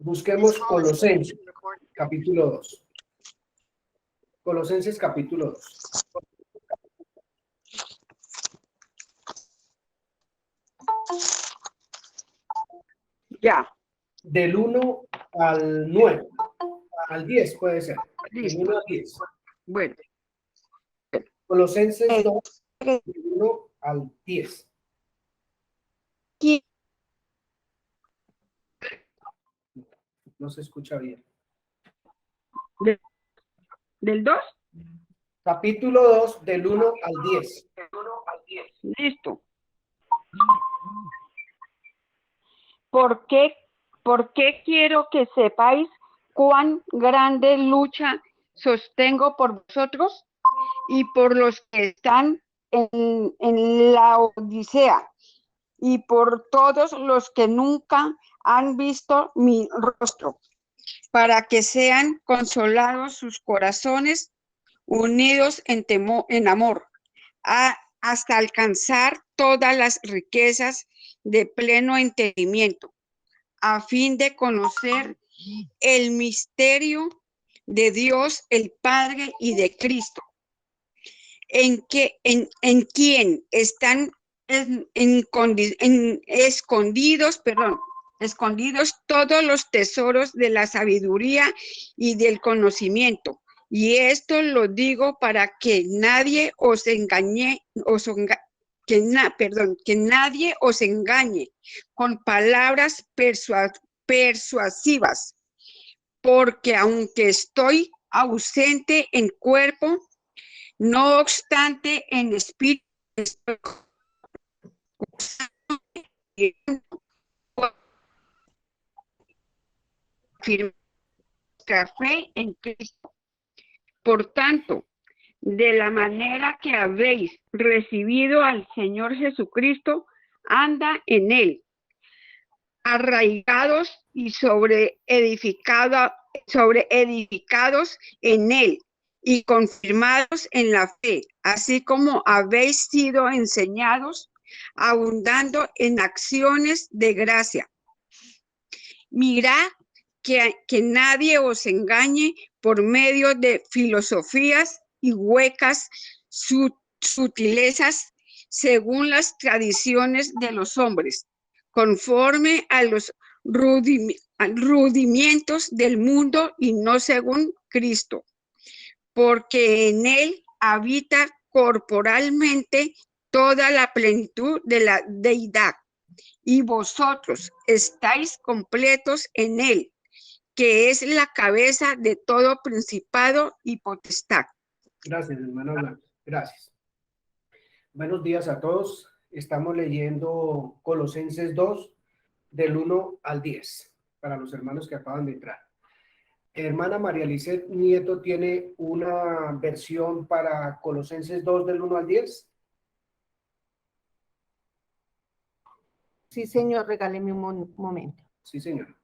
Busquemos Colosenses, capítulo 2. Colosenses, capítulo 2. Ya. Del 1 al 9, al 10 puede ser. Del Listo. 1 al 10. Bueno. Colosenses 2, del 1 al 10. No se escucha bien. ¿Del 2? Capítulo 2, del 1 al 10. Listo. ¿Por qué quiero que sepáis cuán grande lucha sostengo por vosotros y por los que están en la Odisea y por todos los que nunca han visto mi rostro, para que sean consolados sus corazones, unidos en amor, hasta alcanzar todas las riquezas de pleno entendimiento, a fin de conocer el misterio de Dios el Padre y de Cristo, en quien están escondidos todos los tesoros de la sabiduría y del conocimiento. Y esto lo digo para que nadie os engañe, que nadie os engañe con palabras persuasivas, porque aunque estoy ausente en cuerpo, no obstante en espíritu estoy firme fe en Cristo. Por tanto, de la manera que habéis recibido al Señor Jesucristo, anda en él, arraigados y sobre edificados en él y confirmados en la fe, así como habéis sido enseñados, abundando en acciones de gracia. Mirad que nadie os engañe por medio de filosofías y huecas sutilezas según las tradiciones de los hombres, conforme a los rudimientos del mundo y no según Cristo, porque en él habita corporalmente toda la plenitud de la deidad, y vosotros estáis completos en él, que es la cabeza de todo principado y potestad. Gracias, hermana Blanca. Gracias. Buenos días a todos. Estamos leyendo Colosenses 2, del 1 al 10, para los hermanos que acaban de entrar. Hermana María Lisset Nieto tiene una versión para Colosenses 2, del 1 al 10. Sí, señor, regáleme un momento. Sí, señor.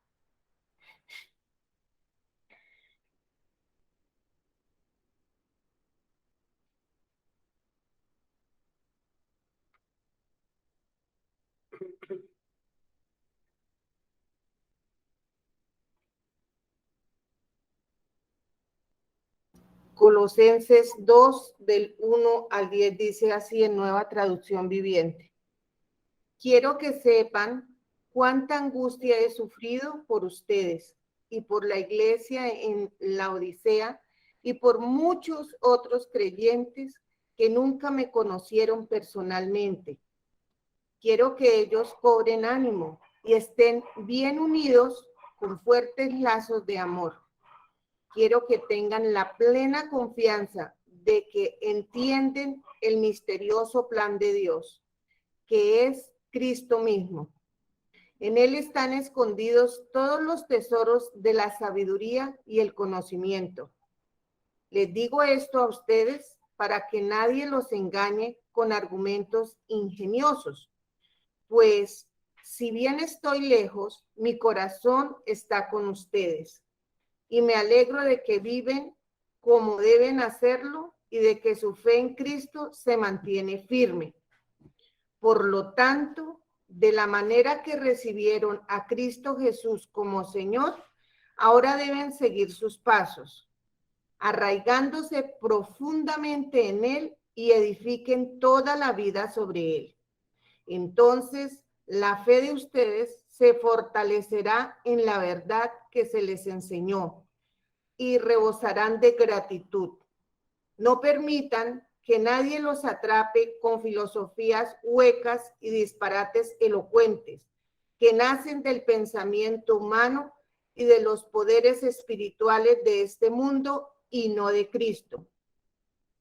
Colosenses 2, del 1 al 10, dice así en Nueva Traducción Viviente. Quiero que sepan cuánta angustia he sufrido por ustedes y por la iglesia en la Odisea y por muchos otros creyentes que nunca me conocieron personalmente. Quiero que ellos cobren ánimo y estén bien unidos con fuertes lazos de amor. Quiero que tengan la plena confianza de que entienden el misterioso plan de Dios, que es Cristo mismo. En él están escondidos todos los tesoros de la sabiduría y el conocimiento. Les digo esto a ustedes para que nadie los engañe con argumentos ingeniosos, pues si bien estoy lejos, mi corazón está con ustedes. Y me alegro de que viven como deben hacerlo y de que su fe en Cristo se mantiene firme. Por lo tanto, De la manera que recibieron a Cristo Jesús como Señor, ahora deben seguir sus pasos, arraigándose profundamente en Él y edifiquen toda la vida sobre Él. Entonces, la fe de ustedes se fortalecerá en la verdad que se les enseñó y rebosarán de gratitud. No permitan que nadie los atrape con filosofías huecas y disparates elocuentes que nacen del pensamiento humano y de los poderes espirituales de este mundo y no de Cristo.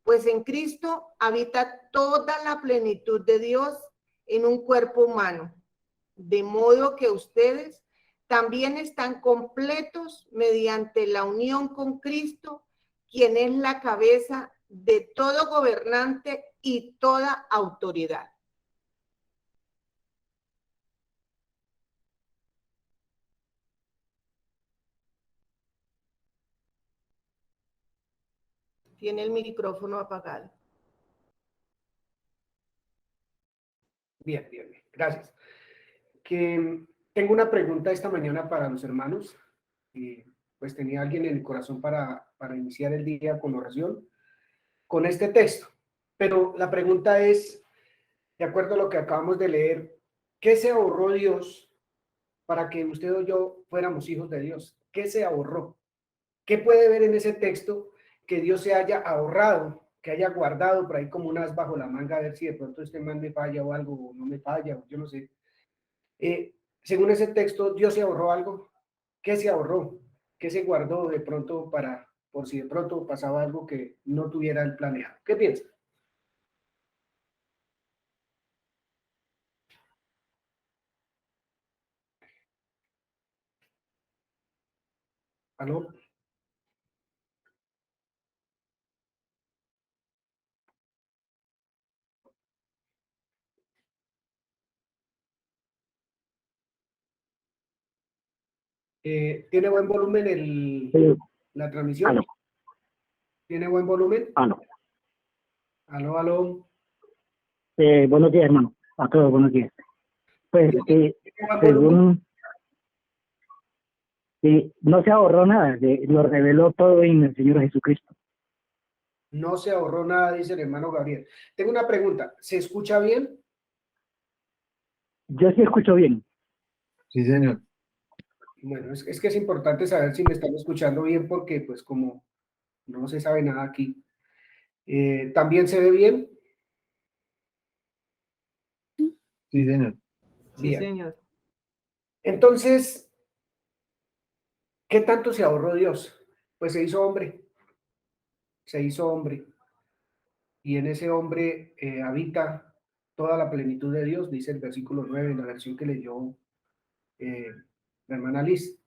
Pues en Cristo habita toda la plenitud de Dios en un cuerpo humano, de modo que ustedes también están completos mediante la unión con Cristo, quien es la cabeza de todo gobernante y toda autoridad. Tiene el micrófono apagado. Bien, bien, bien. Gracias. Tengo una pregunta esta mañana para los hermanos. Pues tenía alguien en el corazón para iniciar el día con oración, con este texto. Pero la pregunta es, de acuerdo a lo que acabamos de leer, ¿qué se ahorró Dios para que usted o yo fuéramos hijos de Dios? ¿Qué se ahorró? ¿Qué puede ver en ese texto que Dios se haya ahorrado, que haya guardado por ahí como un as bajo la manga, a ver si de pronto este man me falla o algo, o no me falla, o yo no sé? Según ese texto, ¿Dios se ahorró algo? ¿Qué se ahorró? ¿Qué se guardó de pronto por si de pronto pasaba algo que no tuviera el planeado? ¿Qué piensa? ¿Aló? ¿Tiene buen volumen Sí. la transmisión? Aló. ¿Tiene buen volumen? Aló. Aló, aló. Buenos días, hermano. A todos, buenos días. Pues, ¿Tiene buen volumen? según, no se ahorró nada, lo reveló todo en el Señor Jesucristo. No se ahorró nada, dice el hermano Gabriel. Tengo una pregunta. ¿Se escucha bien? Yo sí escucho bien. Sí, señor. Bueno, es que es importante saber si me están escuchando bien porque pues como no se sabe nada aquí. ¿También se ve bien? Sí, señor. Sí, Bien. señor. Entonces, ¿qué tanto se ahorró Dios? Pues se hizo hombre. Se hizo hombre. Y en ese hombre habita toda la plenitud de Dios, dice el versículo 9 en la versión que leyó la hermana Liz.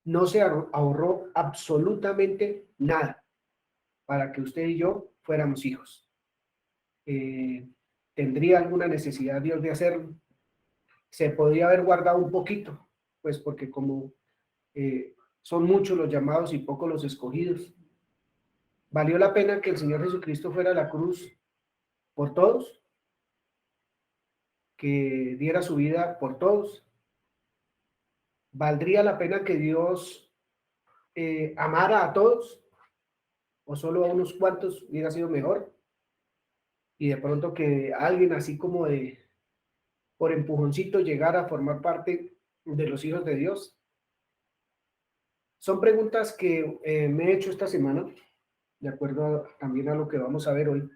No se ahorró absolutamente nada para que usted y yo fuéramos hijos. ¿Tendría alguna necesidad Dios de hacerlo? Se podría haber guardado un poquito, pues porque como son muchos los llamados y pocos los escogidos, ¿valió la pena que el Señor Jesucristo fuera a la cruz por todos? ¿Que diera su vida por todos? ¿Valdría la pena que Dios amara a todos? ¿O solo a unos cuantos hubiera sido mejor? Y de pronto que alguien así como por empujoncito llegara a formar parte de los hijos de Dios. Son preguntas que me he hecho esta semana, de acuerdo también a lo que vamos a ver hoy.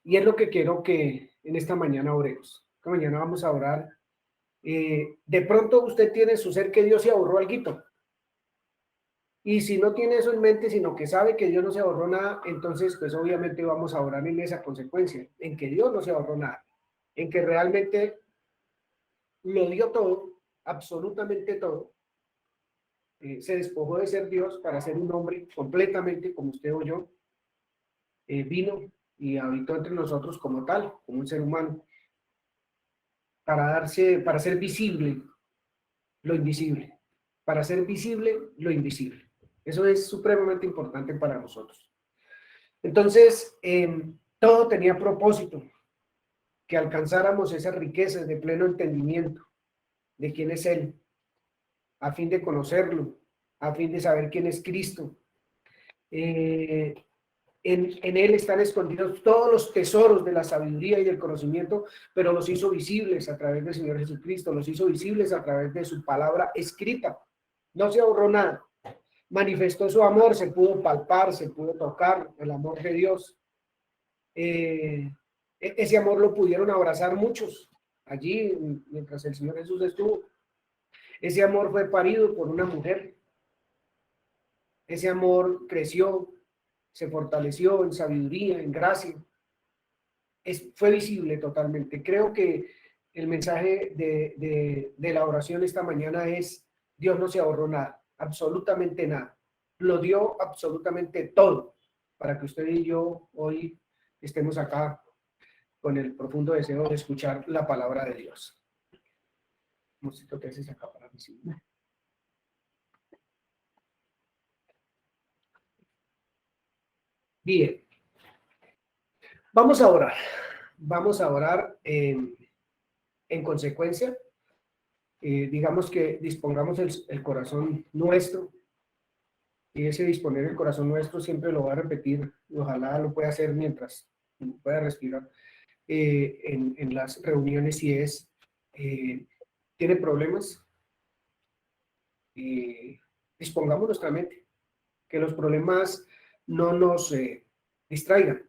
Y es lo que quiero que en esta mañana oremos. Esta mañana vamos a orar. De pronto usted tiene en su ser que Dios se ahorró alguito. Y si no tiene eso en mente, sino que sabe que Dios no se ahorró nada, entonces pues obviamente vamos a orar en esa consecuencia, en que Dios no se ahorró nada, en que realmente lo dio todo, absolutamente todo. Se despojó de ser Dios para ser un hombre completamente como usted o yo. Vino y habitó entre nosotros como tal, como un ser humano, para ser visible lo invisible, para ser visible lo invisible. Eso es supremamente importante para nosotros. Entonces, todo tenía propósito. que alcanzáramos esas riquezas de pleno entendimiento de quién es Él, a fin de conocerlo, a fin de saber quién es Cristo. En Él están escondidos todos los tesoros de la sabiduría y del conocimiento, pero los hizo visibles a través del Señor Jesucristo, los hizo visibles a través de su palabra escrita. No se ahorró nada. Manifestó su amor, se pudo palpar, se pudo tocar el amor de Dios. Ese amor lo pudieron abrazar muchos allí mientras el Señor Jesús estuvo. Ese amor fue parido por una mujer. Ese amor creció, se fortaleció en sabiduría, en gracia. Fue visible totalmente. Creo que el mensaje de la oración esta mañana es: Dios no se ahorró nada, absolutamente nada. Lo dio absolutamente todo para que usted y yo hoy estemos acá con el profundo deseo de escuchar la palabra de Dios. ¿Qué haces acá para mí? Bien, vamos a orar. Vamos a orar en consecuencia. Digamos que dispongamos el corazón nuestro, y ese disponer el corazón nuestro siempre lo voy a repetir, y ojalá lo pueda hacer mientras pueda respirar en las reuniones, y es, ¿tiene problemas? Dispongamos nuestra mente, que los problemas no nos distraigan.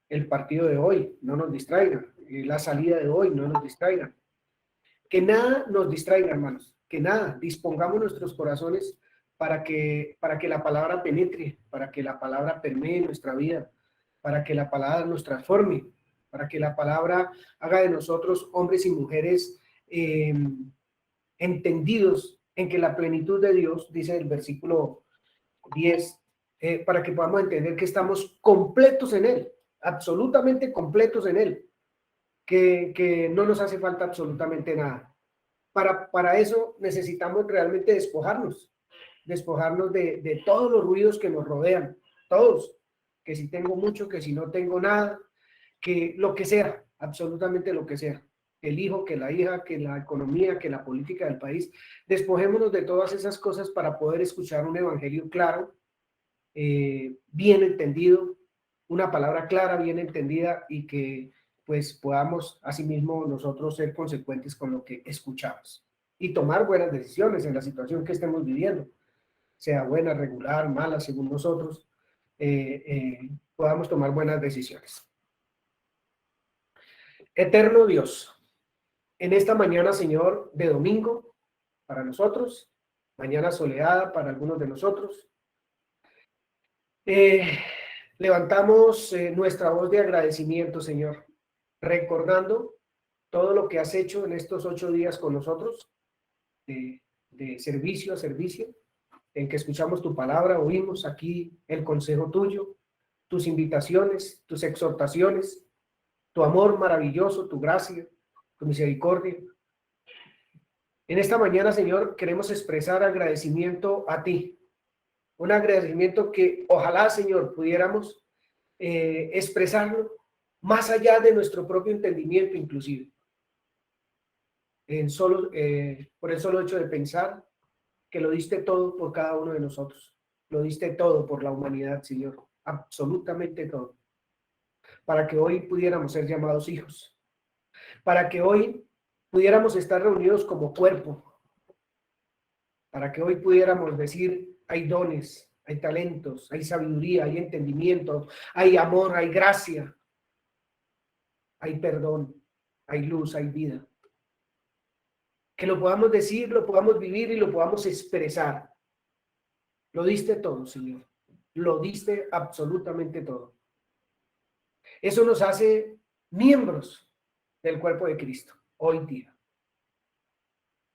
El partido de hoy no nos distraiga, la salida de hoy no nos distraiga. Que nada nos distraiga, hermanos, que nada. Dispongamos nuestros corazones para que la palabra penetre, para que la palabra permee nuestra vida, para que la palabra nos transforme, para que la palabra haga de nosotros hombres y mujeres entendidos en que la plenitud de Dios, dice el versículo 10, para que podamos entender que estamos completos en Él, absolutamente completos en Él, que no nos hace falta absolutamente nada. Para eso necesitamos realmente despojarnos de todos los ruidos que nos rodean, todos, que si tengo mucho, que si no tengo nada, que lo que sea, absolutamente lo que sea, el hijo, que la hija, que la economía, que la política del país. Despojémonos de todas esas cosas para poder escuchar un evangelio claro, bien entendido, una palabra clara, bien entendida, y que pues podamos asimismo nosotros ser consecuentes con lo que escuchamos y tomar buenas decisiones en la situación que estemos viviendo, sea buena, regular, mala, según nosotros, podamos tomar buenas decisiones. Eterno Dios, en esta mañana, Señor, de domingo para nosotros, mañana soleada para algunos de nosotros, levantamos nuestra voz de agradecimiento, Señor, recordando todo lo que has hecho en estos 8 días con nosotros, de servicio a servicio, en que escuchamos tu palabra, oímos aquí el consejo tuyo, tus invitaciones, tus exhortaciones, tu amor maravilloso, tu gracia, tu misericordia. En esta mañana, Señor, queremos expresar agradecimiento a ti, un agradecimiento que ojalá, Señor, pudiéramos expresarlo más allá de nuestro propio entendimiento, inclusive. Por el solo hecho de pensar que lo diste todo por cada uno de nosotros. Lo diste todo por la humanidad, Señor. Absolutamente todo. Para que hoy pudiéramos ser llamados hijos. Para que hoy pudiéramos estar reunidos como cuerpo. Para que hoy pudiéramos decir, hay dones, hay talentos, hay sabiduría, hay entendimiento, hay amor, hay gracia, hay perdón, hay luz, hay vida. Que lo podamos decir, lo podamos vivir y lo podamos expresar. Lo diste todo, Señor. Lo diste absolutamente todo. Eso nos hace miembros del cuerpo de Cristo hoy día.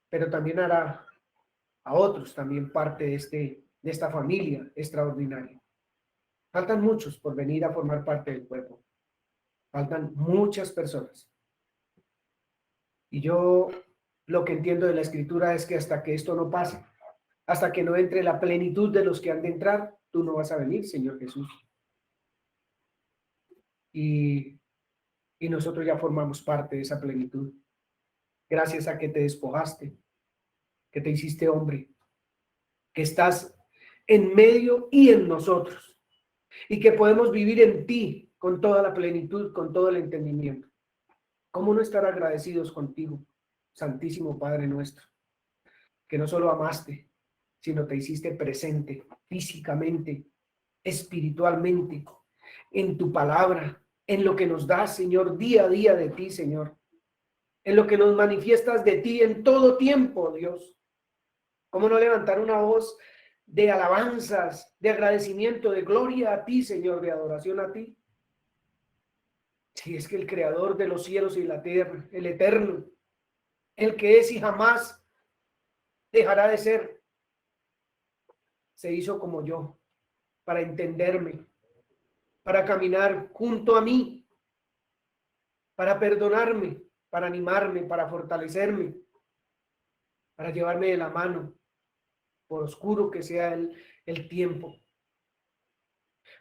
Pero también hará a otros también parte de esta familia extraordinaria. Faltan muchos por venir a formar parte del cuerpo. Faltan muchas personas. Y yo lo que entiendo de la Escritura es que hasta que esto no pase, hasta que no entre la plenitud de los que han de entrar, tú no vas a venir, Señor Jesús. Y y nosotros ya formamos parte de esa plenitud. Gracias a que te despojaste, que te hiciste hombre, que estás en medio y en nosotros, y que podemos vivir en ti con toda la plenitud, con todo el entendimiento. ¿Cómo no estar agradecidos contigo, Santísimo Padre nuestro, que no solo amaste, sino te hiciste presente físicamente, espiritualmente, en tu palabra, en lo que nos das, Señor, día a día de ti, Señor, en lo que nos manifiestas de ti en todo tiempo, Dios? ¿Cómo no levantar una voz de alabanzas, de agradecimiento, de gloria a ti, Señor, de adoración a ti? Si es que el creador de los cielos y la tierra, el eterno, el que es y jamás dejará de ser, se hizo como yo, para entenderme, para caminar junto a mí, para perdonarme, para animarme, para fortalecerme, para llevarme de la mano, por oscuro que sea el tiempo.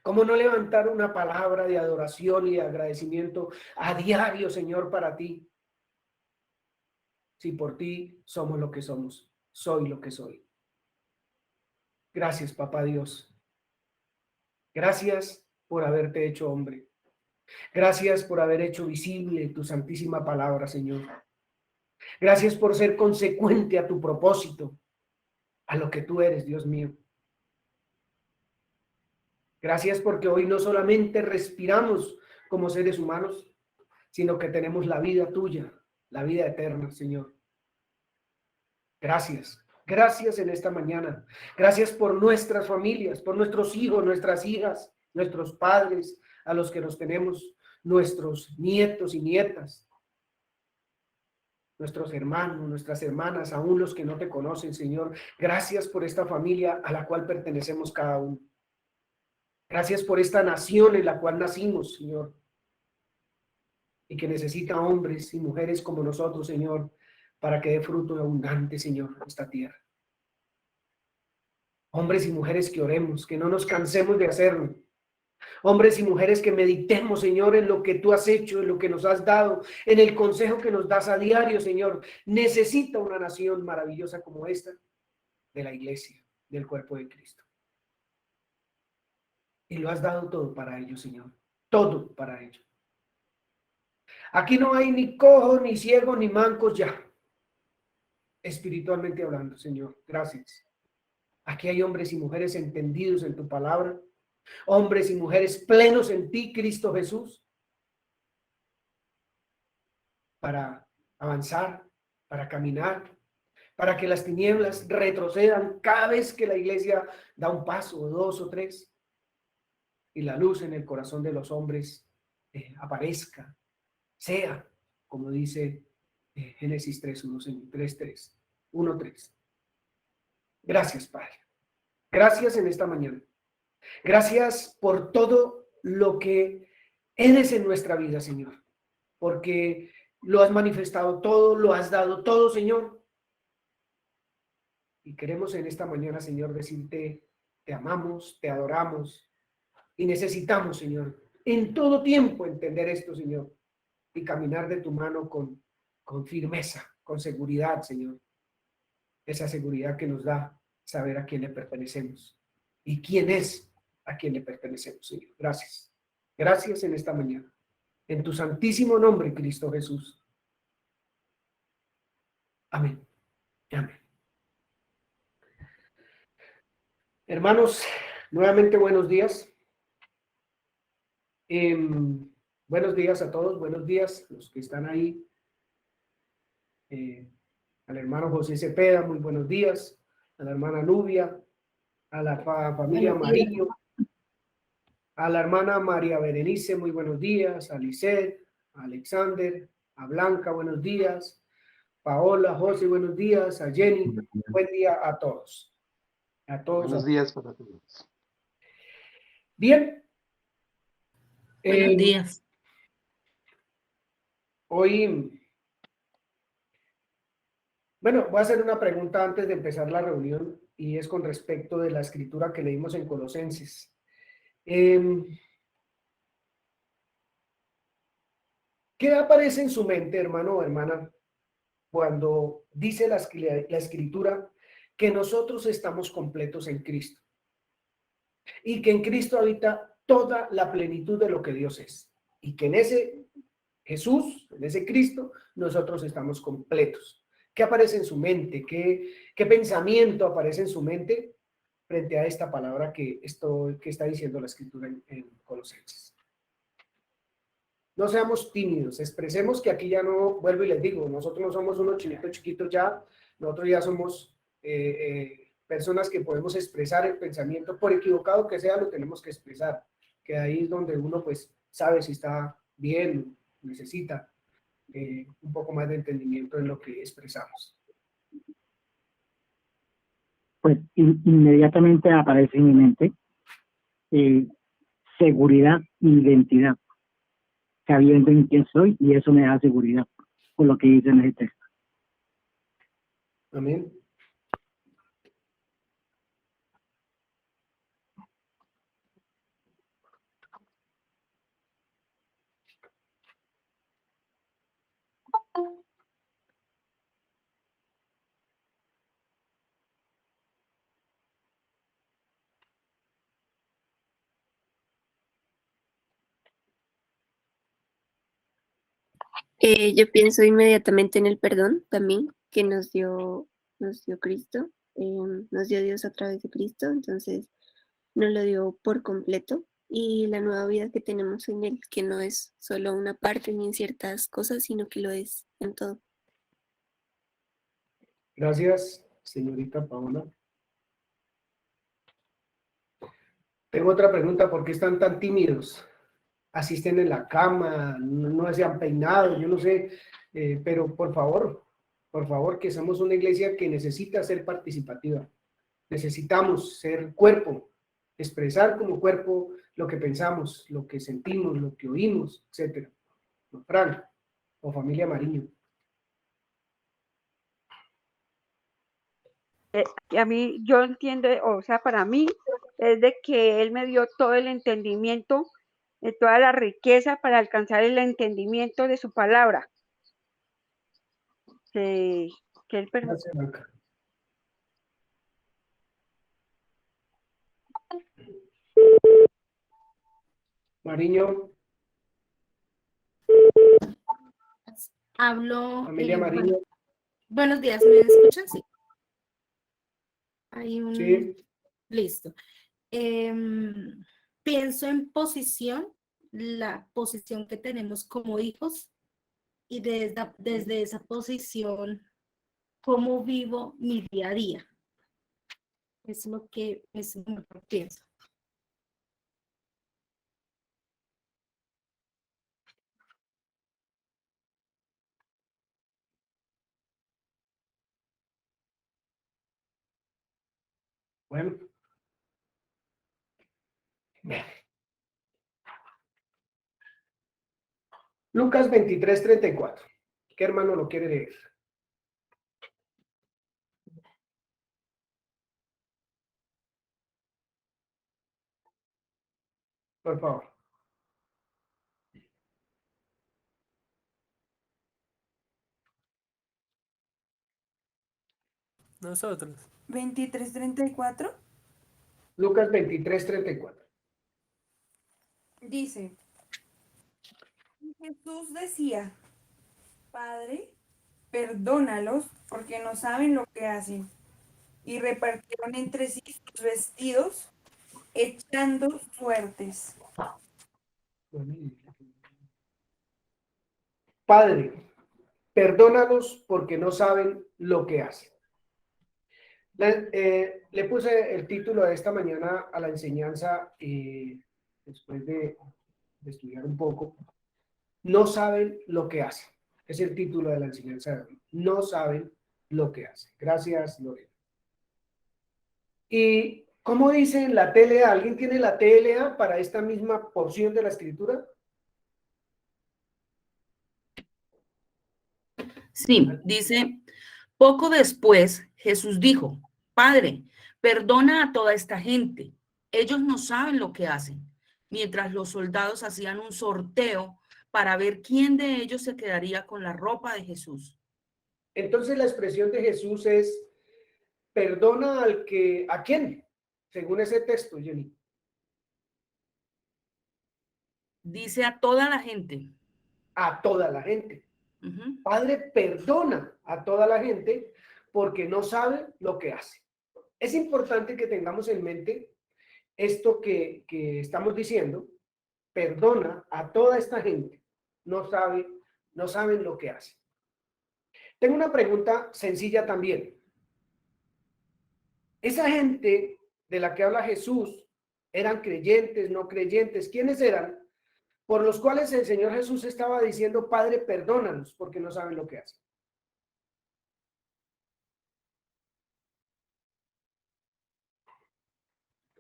¿Cómo no levantar una palabra de adoración y de agradecimiento a diario, Señor, para ti? Si por ti somos lo que somos, soy lo que soy. Gracias, Papá Dios. Gracias por haberte hecho hombre. Gracias por haber hecho visible tu santísima palabra, Señor. Gracias por ser consecuente a tu propósito, a lo que tú eres, Dios mío. Gracias porque hoy no solamente respiramos como seres humanos, sino que tenemos la vida tuya, la vida eterna, Señor. Gracias. Gracias en esta mañana. Gracias por nuestras familias, por nuestros hijos, nuestras hijas, nuestros padres, a los que nos tenemos, nuestros nietos y nietas, nuestros hermanos, nuestras hermanas, aún los que no te conocen, Señor. Gracias por esta familia a la cual pertenecemos cada uno. Gracias por esta nación en la cual nacimos, Señor, y que necesita hombres y mujeres como nosotros, Señor, para que dé fruto abundante, Señor, esta tierra. Hombres y mujeres que oremos, que no nos cansemos de hacerlo. Hombres y mujeres que meditemos, Señor, en lo que tú has hecho, en lo que nos has dado, en el consejo que nos das a diario, Señor. Necesita una nación maravillosa como esta de la iglesia, del cuerpo de Cristo. Y lo has dado todo para ello, Señor. Todo para ello. Aquí no hay ni cojos, ni ciegos, ni mancos ya. Espiritualmente hablando, Señor. Gracias. Aquí hay hombres y mujeres entendidos en tu palabra. Hombres y mujeres plenos en ti, Cristo Jesús. Para avanzar, para caminar, para que las tinieblas retrocedan cada vez que la iglesia da un paso, o dos o tres. Y la luz en el corazón de los hombres aparezca, sea, como dice Génesis 3:3. Gracias, Padre. Gracias en esta mañana. Gracias por todo lo que eres en nuestra vida, Señor, porque lo has manifestado todo, lo has dado todo, Señor. Y queremos en esta mañana, Señor, decirte, te amamos, te adoramos. Y necesitamos, Señor, en todo tiempo entender esto, Señor, y caminar de tu mano con firmeza, con seguridad, Señor. Esa seguridad que nos da saber a quién le pertenecemos y quién es a quién le pertenecemos, Señor. Gracias. Gracias en esta mañana. En tu santísimo nombre, Cristo Jesús. Amén. Amén. Hermanos, nuevamente buenos días. Buenos días a todos, buenos días los que están ahí. Al hermano José Cepeda, muy buenos días. A la hermana Nubia, a la familia Marillo, a la hermana María Berenice, muy buenos días. A Lisette, a Alexander, a Blanca, buenos días. Paola, José, buenos días. A Jenny, buen día a todos. A todos. Buenos días para todos. Bien. Buenos días. Hoy, bueno, voy a hacer una pregunta antes de empezar la reunión y es con respecto de la escritura que leímos en Colosenses. ¿Qué ¿Qué aparece en su mente, hermano o hermana, cuando dice la Escritura que nosotros estamos completos en Cristo y que en Cristo habita toda la plenitud de lo que Dios es y que en ese Jesús, en ese Cristo, nosotros estamos completos? ¿Qué aparece en su mente? ¿Qué pensamiento aparece en su mente frente a esta palabra que está diciendo la Escritura en Colosenses? No seamos tímidos, expresemos que aquí ya no, vuelvo y les digo, nosotros no somos unos chinitos chiquitos ya, nosotros ya somos personas que podemos expresar el pensamiento, por equivocado que sea, lo tenemos que expresar, que ahí es donde uno pues sabe si está bien, necesita un poco más de entendimiento en lo que expresamos. Pues inmediatamente aparece en mi mente seguridad e identidad, sabiendo en quién soy, y eso me da seguridad, por lo que dice en ese texto. Amén. Yo pienso inmediatamente en el perdón también que nos dio Cristo, nos dio Dios a través de Cristo, entonces nos lo dio por completo, y la nueva vida que tenemos en Él, que no es solo una parte ni en ciertas cosas, sino que lo es en todo. Gracias, señorita Paola. Tengo otra pregunta, ¿por qué están tan tímidos? Asisten en la cama, no se han peinado, yo no sé, pero por favor, que somos una iglesia que necesita ser participativa. Necesitamos ser cuerpo, expresar como cuerpo lo que pensamos, lo que sentimos, lo que oímos, etc. Fran, o familia Mariño. A mí, yo entiendo, o sea, para mí es de que Él me dio todo el entendimiento, toda la riqueza para alcanzar el entendimiento de su palabra. Que Él permite. Gracias, Blanca. Mariño, Hablo. familia Mariño. Buenos días, ¿me escuchan? Sí. Hay un. Sí. Listo. Pienso en posición, la posición que tenemos como hijos, y desde esa posición, cómo vivo mi día a día. Es lo que pienso. Bueno. Lucas 23:34. ¿Qué hermano lo quiere leer? Por favor. Nosotros. 23:34 Lucas 23:34. dice, Jesús decía, Padre, perdónalos porque no saben lo que hacen. Y repartieron entre sí sus vestidos, echando suertes. Padre, perdónalos porque no saben lo que hacen. Le puse el título de esta mañana a la enseñanza, después de estudiar un poco. No saben lo que hacen. Es el título de la enseñanza de hoy. No saben lo que hacen. Gracias, Lorena. ¿Y cómo dice en la TLA? ¿Alguien tiene la TLA para esta misma porción de la escritura? Sí, dice, poco después Jesús dijo, Padre, perdona a toda esta gente. Ellos no saben lo que hacen. Mientras los soldados hacían un sorteo para ver quién de ellos se quedaría con la ropa de Jesús. Entonces la expresión de Jesús es, perdona al que, ¿a quién? Según ese texto, Jenny. Dice a toda la gente. A toda la gente. Ujú. Padre, perdona a toda la gente porque no sabe lo que hace. Es importante que tengamos en mente esto que estamos diciendo. Perdona a toda esta gente. No saben lo que hace. Tengo una pregunta sencilla también. Esa gente de la que habla Jesús, ¿eran creyentes, no creyentes? ¿Quiénes eran? Por los cuales el Señor Jesús estaba diciendo, Padre, perdónanos, porque no saben lo que hacen.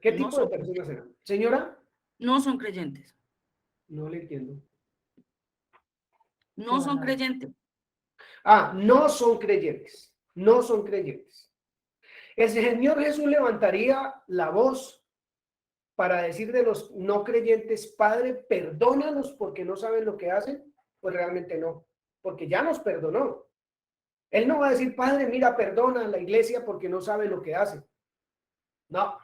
¿Qué No tipo de son, personas eran? Señora, no son creyentes. no le entiendo. No son creyentes. Ah, no son creyentes. No son creyentes. El Señor Jesús levantaría la voz para decir de los no creyentes, Padre, perdónanos porque no saben lo que hacen. Pues realmente no, porque ya nos perdonó. Él no va a decir, Padre, mira, perdona a la iglesia porque no sabe lo que hace. No,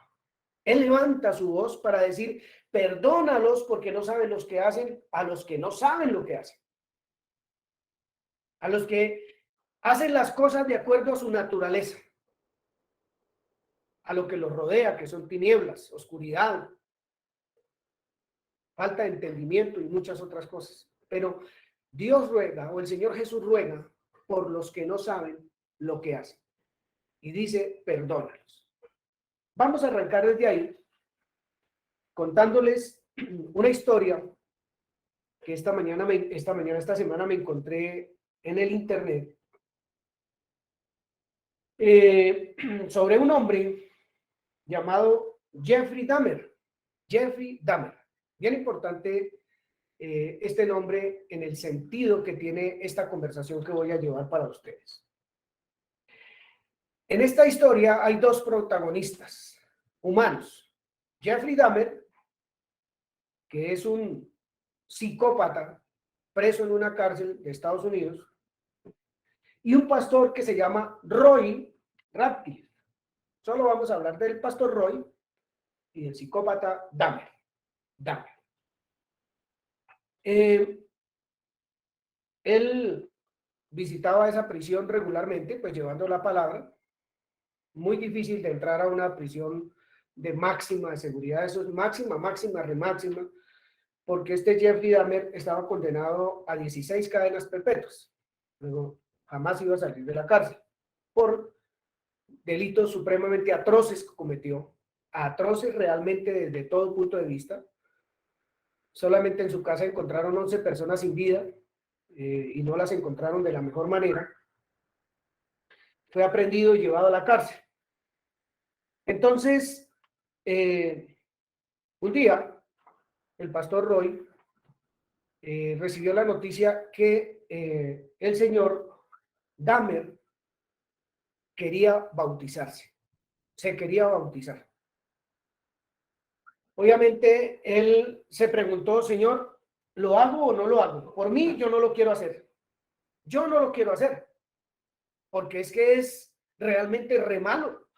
él levanta su voz para decir, perdónalos porque no saben los que hacen, a los que no saben lo que hacen. A los que hacen las cosas de acuerdo a su naturaleza. A lo que los rodea, que son tinieblas, oscuridad, falta de entendimiento y muchas otras cosas. Pero Dios ruega, o el Señor Jesús ruega, por los que no saben lo que hacen. Y dice, perdónalos. Vamos a arrancar desde ahí, contándoles una historia que esta semana me encontré en el internet, sobre un hombre llamado Jeffrey Dahmer. Jeffrey Dahmer. Bien importante este nombre en el sentido que tiene esta conversación que voy a llevar para ustedes. En esta historia hay dos protagonistas humanos. Jeffrey Dahmer, que es un psicópata preso en una cárcel de Estados Unidos, y un pastor que se llama Roy Ratcliffe. Solo vamos a hablar del pastor Roy y del psicópata Dahmer. Él visitaba esa prisión regularmente, pues llevando la palabra. Muy difícil de entrar a una prisión de máxima de seguridad, eso es máxima, remáxima, porque este Jeffrey Dahmer estaba condenado a 16 cadenas perpetuas. Luego jamás iba a salir de la cárcel por delitos supremamente atroces que cometió, atroces realmente desde todo punto de vista. Solamente en su casa encontraron 11 personas sin vida y no las encontraron de la mejor manera. Fue aprehendido y llevado a la cárcel. Entonces, un día, el pastor Roy recibió la noticia que el señor Dahmer quería bautizarse. Se quería bautizar. Obviamente, él se preguntó, Señor, ¿lo hago o no lo hago? Por mí, yo no lo quiero hacer. Yo no lo quiero hacer. Porque es que es realmente re malo.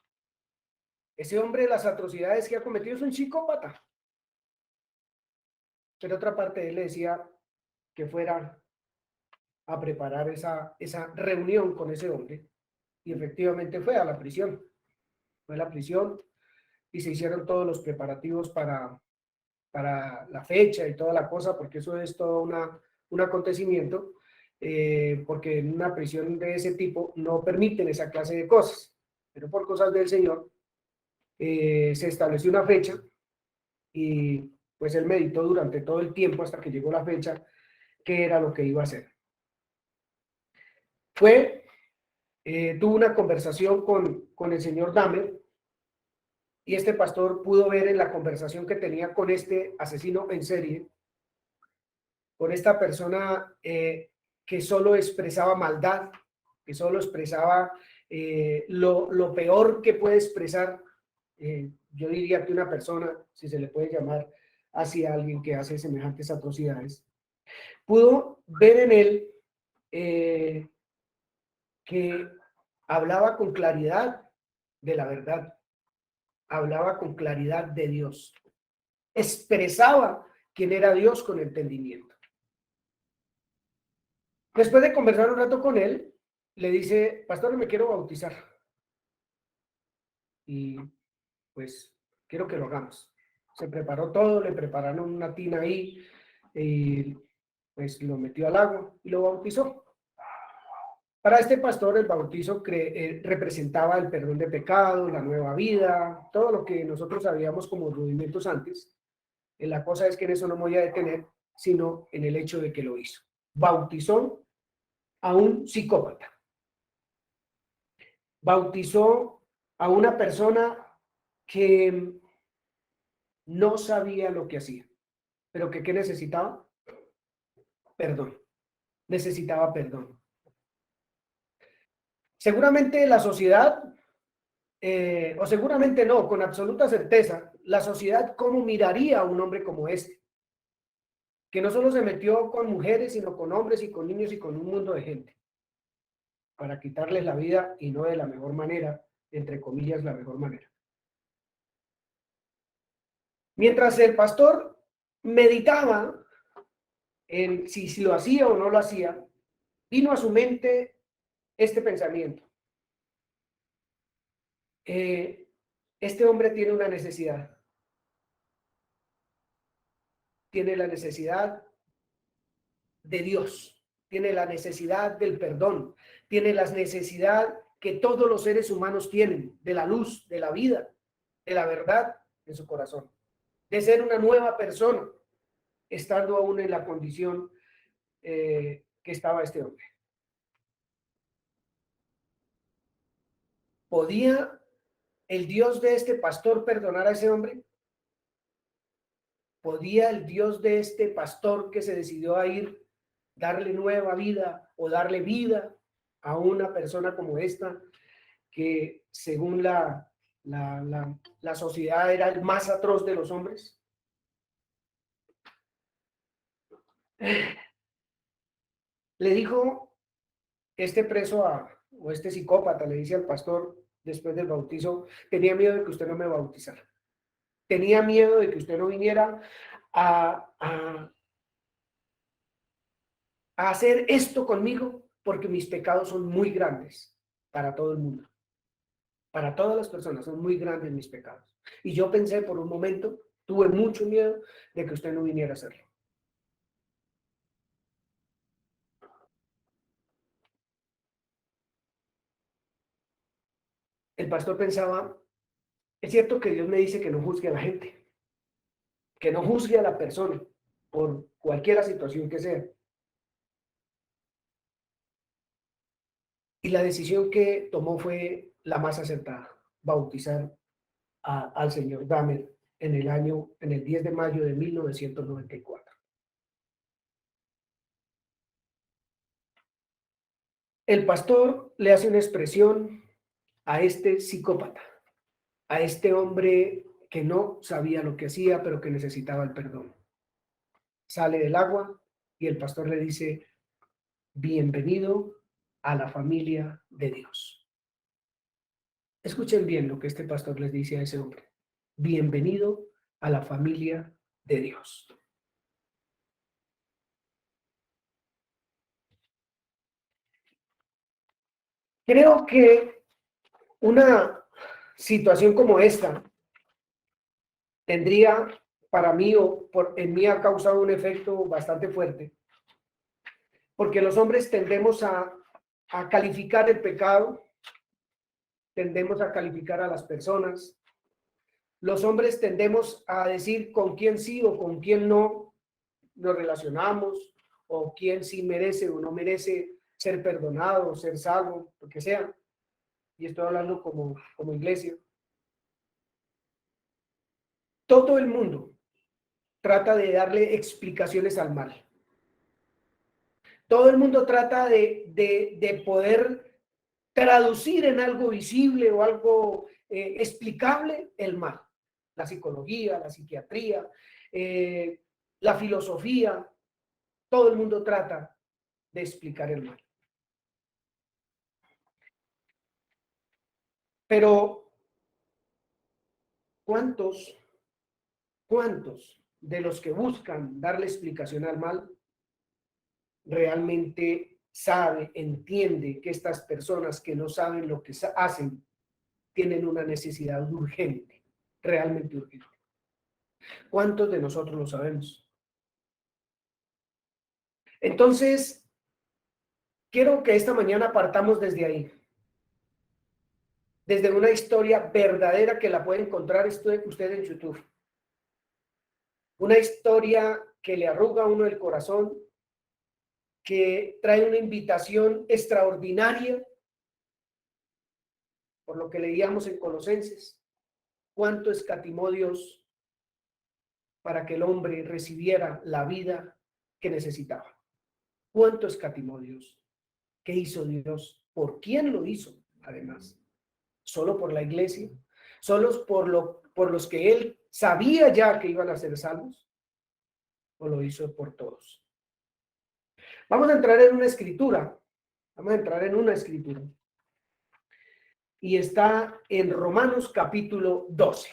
Ese hombre, las atrocidades que ha cometido, es un psicópata. Pero otra parte de él le decía que fuera a preparar esa reunión con ese hombre. Y efectivamente fue a la prisión. Fue a la prisión y se hicieron todos los preparativos para la fecha y toda la cosa, porque eso es todo un acontecimiento, porque en una prisión de ese tipo no permiten esa clase de cosas. Pero por cosas del Señor se estableció una fecha y pues él meditó durante todo el tiempo hasta que llegó la fecha qué era lo que iba a hacer. Tuvo una conversación con el señor Dahmer y este pastor pudo ver en la conversación que tenía con este asesino en serie, con esta persona que solo expresaba maldad, que solo expresaba lo peor que puede expresar, yo diría que una persona, si se le puede llamar así a alguien que hace semejantes atrocidades. Pudo ver en él que hablaba con claridad de la verdad, hablaba con claridad de Dios, expresaba quién era Dios con entendimiento. Después de conversar un rato con él, le dice, pastor, me quiero bautizar. Y pues quiero que lo hagamos. Se preparó todo, le prepararon una tina ahí, y pues lo metió al agua y lo bautizó. Para este pastor el bautizo representaba el perdón de pecados, la nueva vida, todo lo que nosotros sabíamos como rudimentos antes. La cosa es que en eso no me voy a detener, sino en el hecho de que lo hizo. Bautizó a un psicópata. Bautizó a una persona que no sabía lo que hacía, pero que ¿qué necesitaba? Perdón. Necesitaba perdón. Seguramente la sociedad, o seguramente no, con absoluta certeza, la sociedad cómo miraría a un hombre como este, que no solo se metió con mujeres, sino con hombres y con niños y con un mundo de gente, para quitarles la vida y no de la mejor manera, entre comillas, la mejor manera. Mientras el pastor meditaba en si lo hacía o no lo hacía, vino a su mente este pensamiento. Este hombre tiene una necesidad. Tiene la necesidad de Dios. Tiene la necesidad del perdón. Tiene la necesidad que todos los seres humanos tienen, de la luz, de la vida, de la verdad en su corazón. De ser una nueva persona, estando aún en la condición que estaba este hombre. ¿Podía el Dios de este pastor perdonar a ese hombre? ¿Podía el Dios de este pastor que se decidió a ir darle nueva vida o darle vida a una persona como esta que según la sociedad era el más atroz de los hombres? Le dijo este preso o este psicópata, le dice al pastor después del bautizo, tenía miedo de que usted no me bautizara. Tenía miedo de que usted no viniera a hacer esto conmigo, porque mis pecados son muy grandes para todo el mundo. Para todas las personas son muy grandes mis pecados. Y yo pensé por un momento, tuve mucho miedo de que usted no viniera a hacerlo. El pastor pensaba, es cierto que Dios me dice que no juzgue a la gente, que no juzgue a la persona por cualquier situación que sea. Y la decisión que tomó fue la más acertada, bautizar al señor Dahmer en el 10 de mayo de 1994. El pastor le hace una expresión a este psicópata, a este hombre que no sabía lo que hacía, pero que necesitaba el perdón. Sale del agua y el pastor le dice, bienvenido a la familia de Dios. Escuchen bien lo que este pastor les dice a ese hombre. Bienvenido a la familia de Dios. Creo que una situación como esta tendría para mí en mí ha causado un efecto bastante fuerte, porque los hombres tendemos a calificar el pecado, tendemos a calificar a las personas. Los hombres tendemos a decir con quién sí o con quién no nos relacionamos, o quién sí merece o no merece ser perdonado, ser salvo, lo que sea. Y estoy hablando como iglesia. Todo el mundo trata de darle explicaciones al mal. Todo el mundo trata de poder traducir en algo visible o algo explicable el mal. La psicología, la psiquiatría, la filosofía, Todo el mundo trata de explicar el mal. Pero, ¿cuántos de los que buscan darle explicación al mal realmente entiende que estas personas que no saben lo que hacen tienen una necesidad urgente, realmente urgente? ¿Cuántos de nosotros lo sabemos? Entonces, quiero que esta mañana partamos desde ahí, desde una historia verdadera que la puede encontrar usted en YouTube. Una historia que le arruga a uno el corazón, que trae una invitación extraordinaria, por lo que leíamos en Colosenses. ¿Cuánto escatimó Dios para que el hombre recibiera la vida que necesitaba? ¿Cuánto escatimó Dios? ¿Qué hizo Dios? ¿Por quién lo hizo? Además, ¿solo por la iglesia? ¿Solo por los que él sabía ya que iban a ser salvos? ¿O lo hizo por todos? Vamos a entrar en una escritura. Y está en Romanos capítulo 12.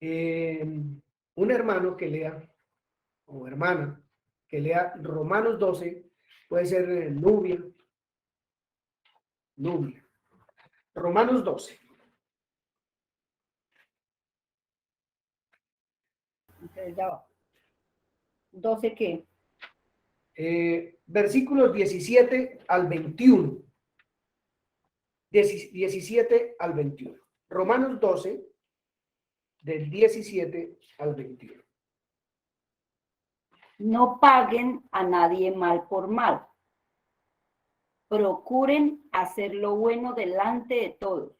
Un hermano que lea, o hermana, que lea Romanos 12, puede ser Nubia. Romanos 12. Entonces ya va. ¿12 qué? Versículos 17 al 21. 17 al 21. Romanos 12, del 17 al 21. No paguen a nadie mal por mal. Procuren hacer lo bueno delante de todos.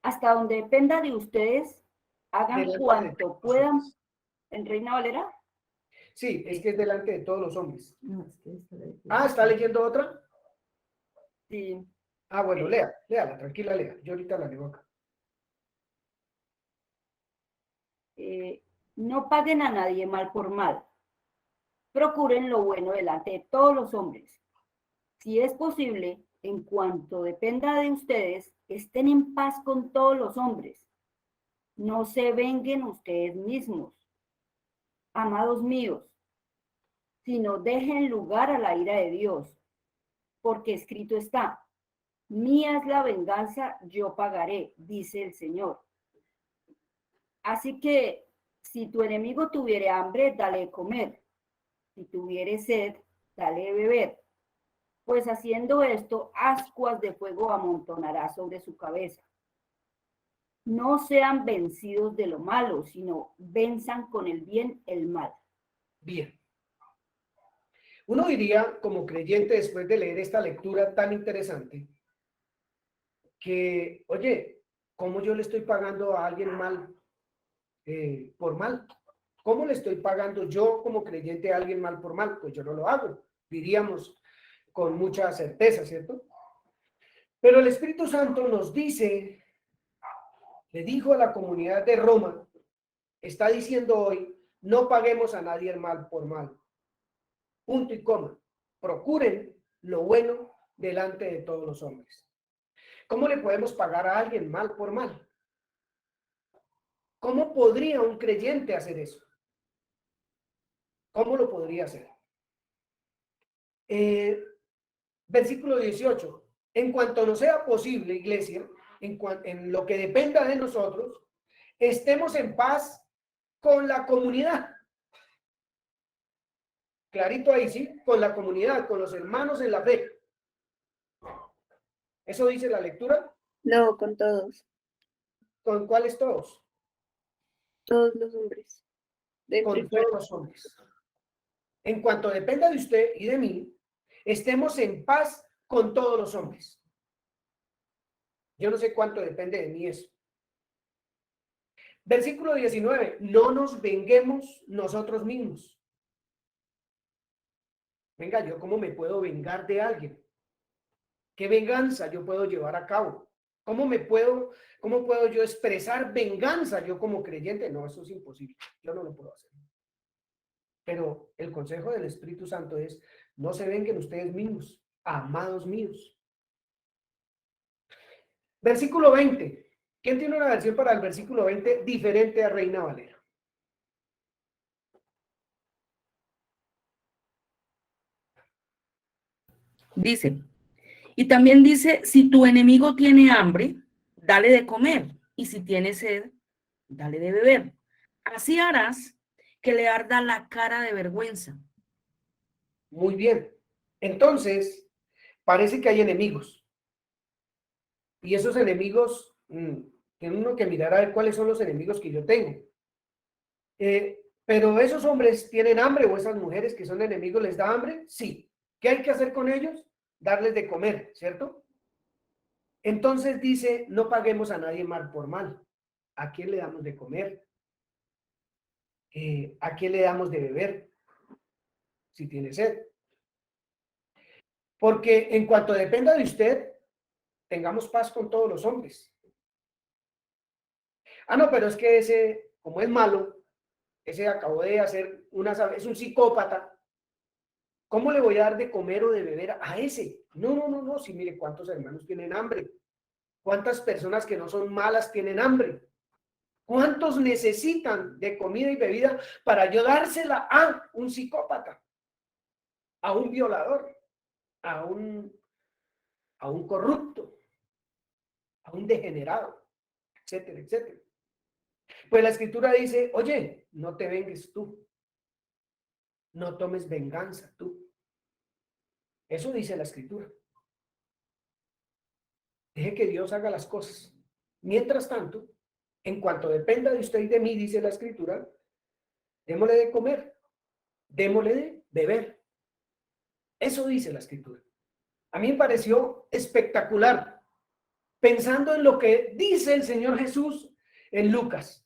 Hasta donde dependa de ustedes, hagan Delante cuanto puedan. ¿En Reina Valera? Sí, es que es delante de todos los hombres. No, es que ¿Está leyendo otra? Sí. Bueno, léala, tranquila, lea. Yo ahorita la leo acá. No paguen a nadie mal por mal. Procuren lo bueno delante de todos los hombres. Si es posible, en cuanto dependa de ustedes, estén en paz con todos los hombres. No se venguen ustedes mismos, amados míos, sino dejen lugar a la ira de Dios, porque escrito está: mía es la venganza, yo pagaré, dice el Señor. Así que, si tu enemigo tuviere hambre, dale de comer. Si tuviere sed, dale de beber. Pues haciendo esto, ascuas de fuego amontonará sobre su cabeza. No sean vencidos de lo malo, sino venzan con el bien el mal. Bien. Uno diría, como creyente, después de leer esta lectura tan interesante, que, oye, ¿cómo yo le estoy pagando a alguien mal por mal? ¿Cómo le estoy pagando yo como creyente a alguien mal por mal? Pues yo no lo hago, diríamos con mucha certeza, ¿cierto? Pero el Espíritu Santo nos dice, le dijo a la comunidad de Roma, está diciendo hoy, no paguemos a nadie el mal por mal. Punto y coma. Procuren lo bueno delante de todos los hombres. ¿Cómo le podemos pagar a alguien mal por mal? ¿Cómo podría un creyente hacer eso? ¿Cómo lo podría hacer? Versículo 18. En cuanto nos sea posible, iglesia, en lo que dependa de nosotros, estemos en paz con la comunidad. Clarito ahí, ¿sí? Con la comunidad, con los hermanos en la fe. ¿Eso dice la lectura? No, con todos. ¿Con cuáles todos? Todos los hombres. Con todos los hombres. En cuanto dependa de usted y de mí, estemos en paz con todos los hombres. Yo no sé cuánto depende de mí eso. Versículo 19. No nos venguemos nosotros mismos. Venga, ¿yo cómo me puedo vengar de alguien? ¿Qué venganza yo puedo llevar a cabo? ¿Cómo puedo yo expresar venganza yo como creyente? No, eso es imposible. Yo no lo puedo hacer. Pero el consejo del Espíritu Santo es, no se vengan ustedes mismos, amados míos. Versículo 20. ¿Quién tiene una versión para el versículo 20 diferente a Reina Valera? Dice, y también dice, si tu enemigo tiene hambre, dale de comer, y si tiene sed, dale de beber. Así harás que le arda la cara de vergüenza. Muy bien. Entonces, parece que hay enemigos. Y esos enemigos, tiene uno que mirar a ver cuáles son los enemigos que yo tengo. Pero esos hombres tienen hambre, o esas mujeres que son enemigos les da hambre, sí. ¿Qué hay que hacer con ellos? Darles de comer, ¿cierto? Entonces dice, no paguemos a nadie mal por mal. ¿A quién le damos de comer? ¿A quién le damos de beber? Si tiene sed. Porque en cuanto dependa de usted, tengamos paz con todos los hombres. Ah, no, pero es que ese, como es malo, ese acabó de hacer es un psicópata. ¿Cómo le voy a dar de comer o de beber a ese? No. Si mire cuántos hermanos tienen hambre. ¿Cuántas personas que no son malas tienen hambre? ¿Cuántos necesitan de comida y bebida para yo dársela a un psicópata, a un violador, a un corrupto, a un degenerado, etcétera, etcétera? Pues la escritura dice, oye, no te vengues tú, no tomes venganza tú. Eso dice la escritura. Deje que Dios haga las cosas. Mientras tanto, en cuanto dependa de usted y de mí, dice la escritura, démosle de comer, démosle de beber. Eso dice la escritura. A mí me pareció espectacular, pensando en lo que dice el Señor Jesús en Lucas.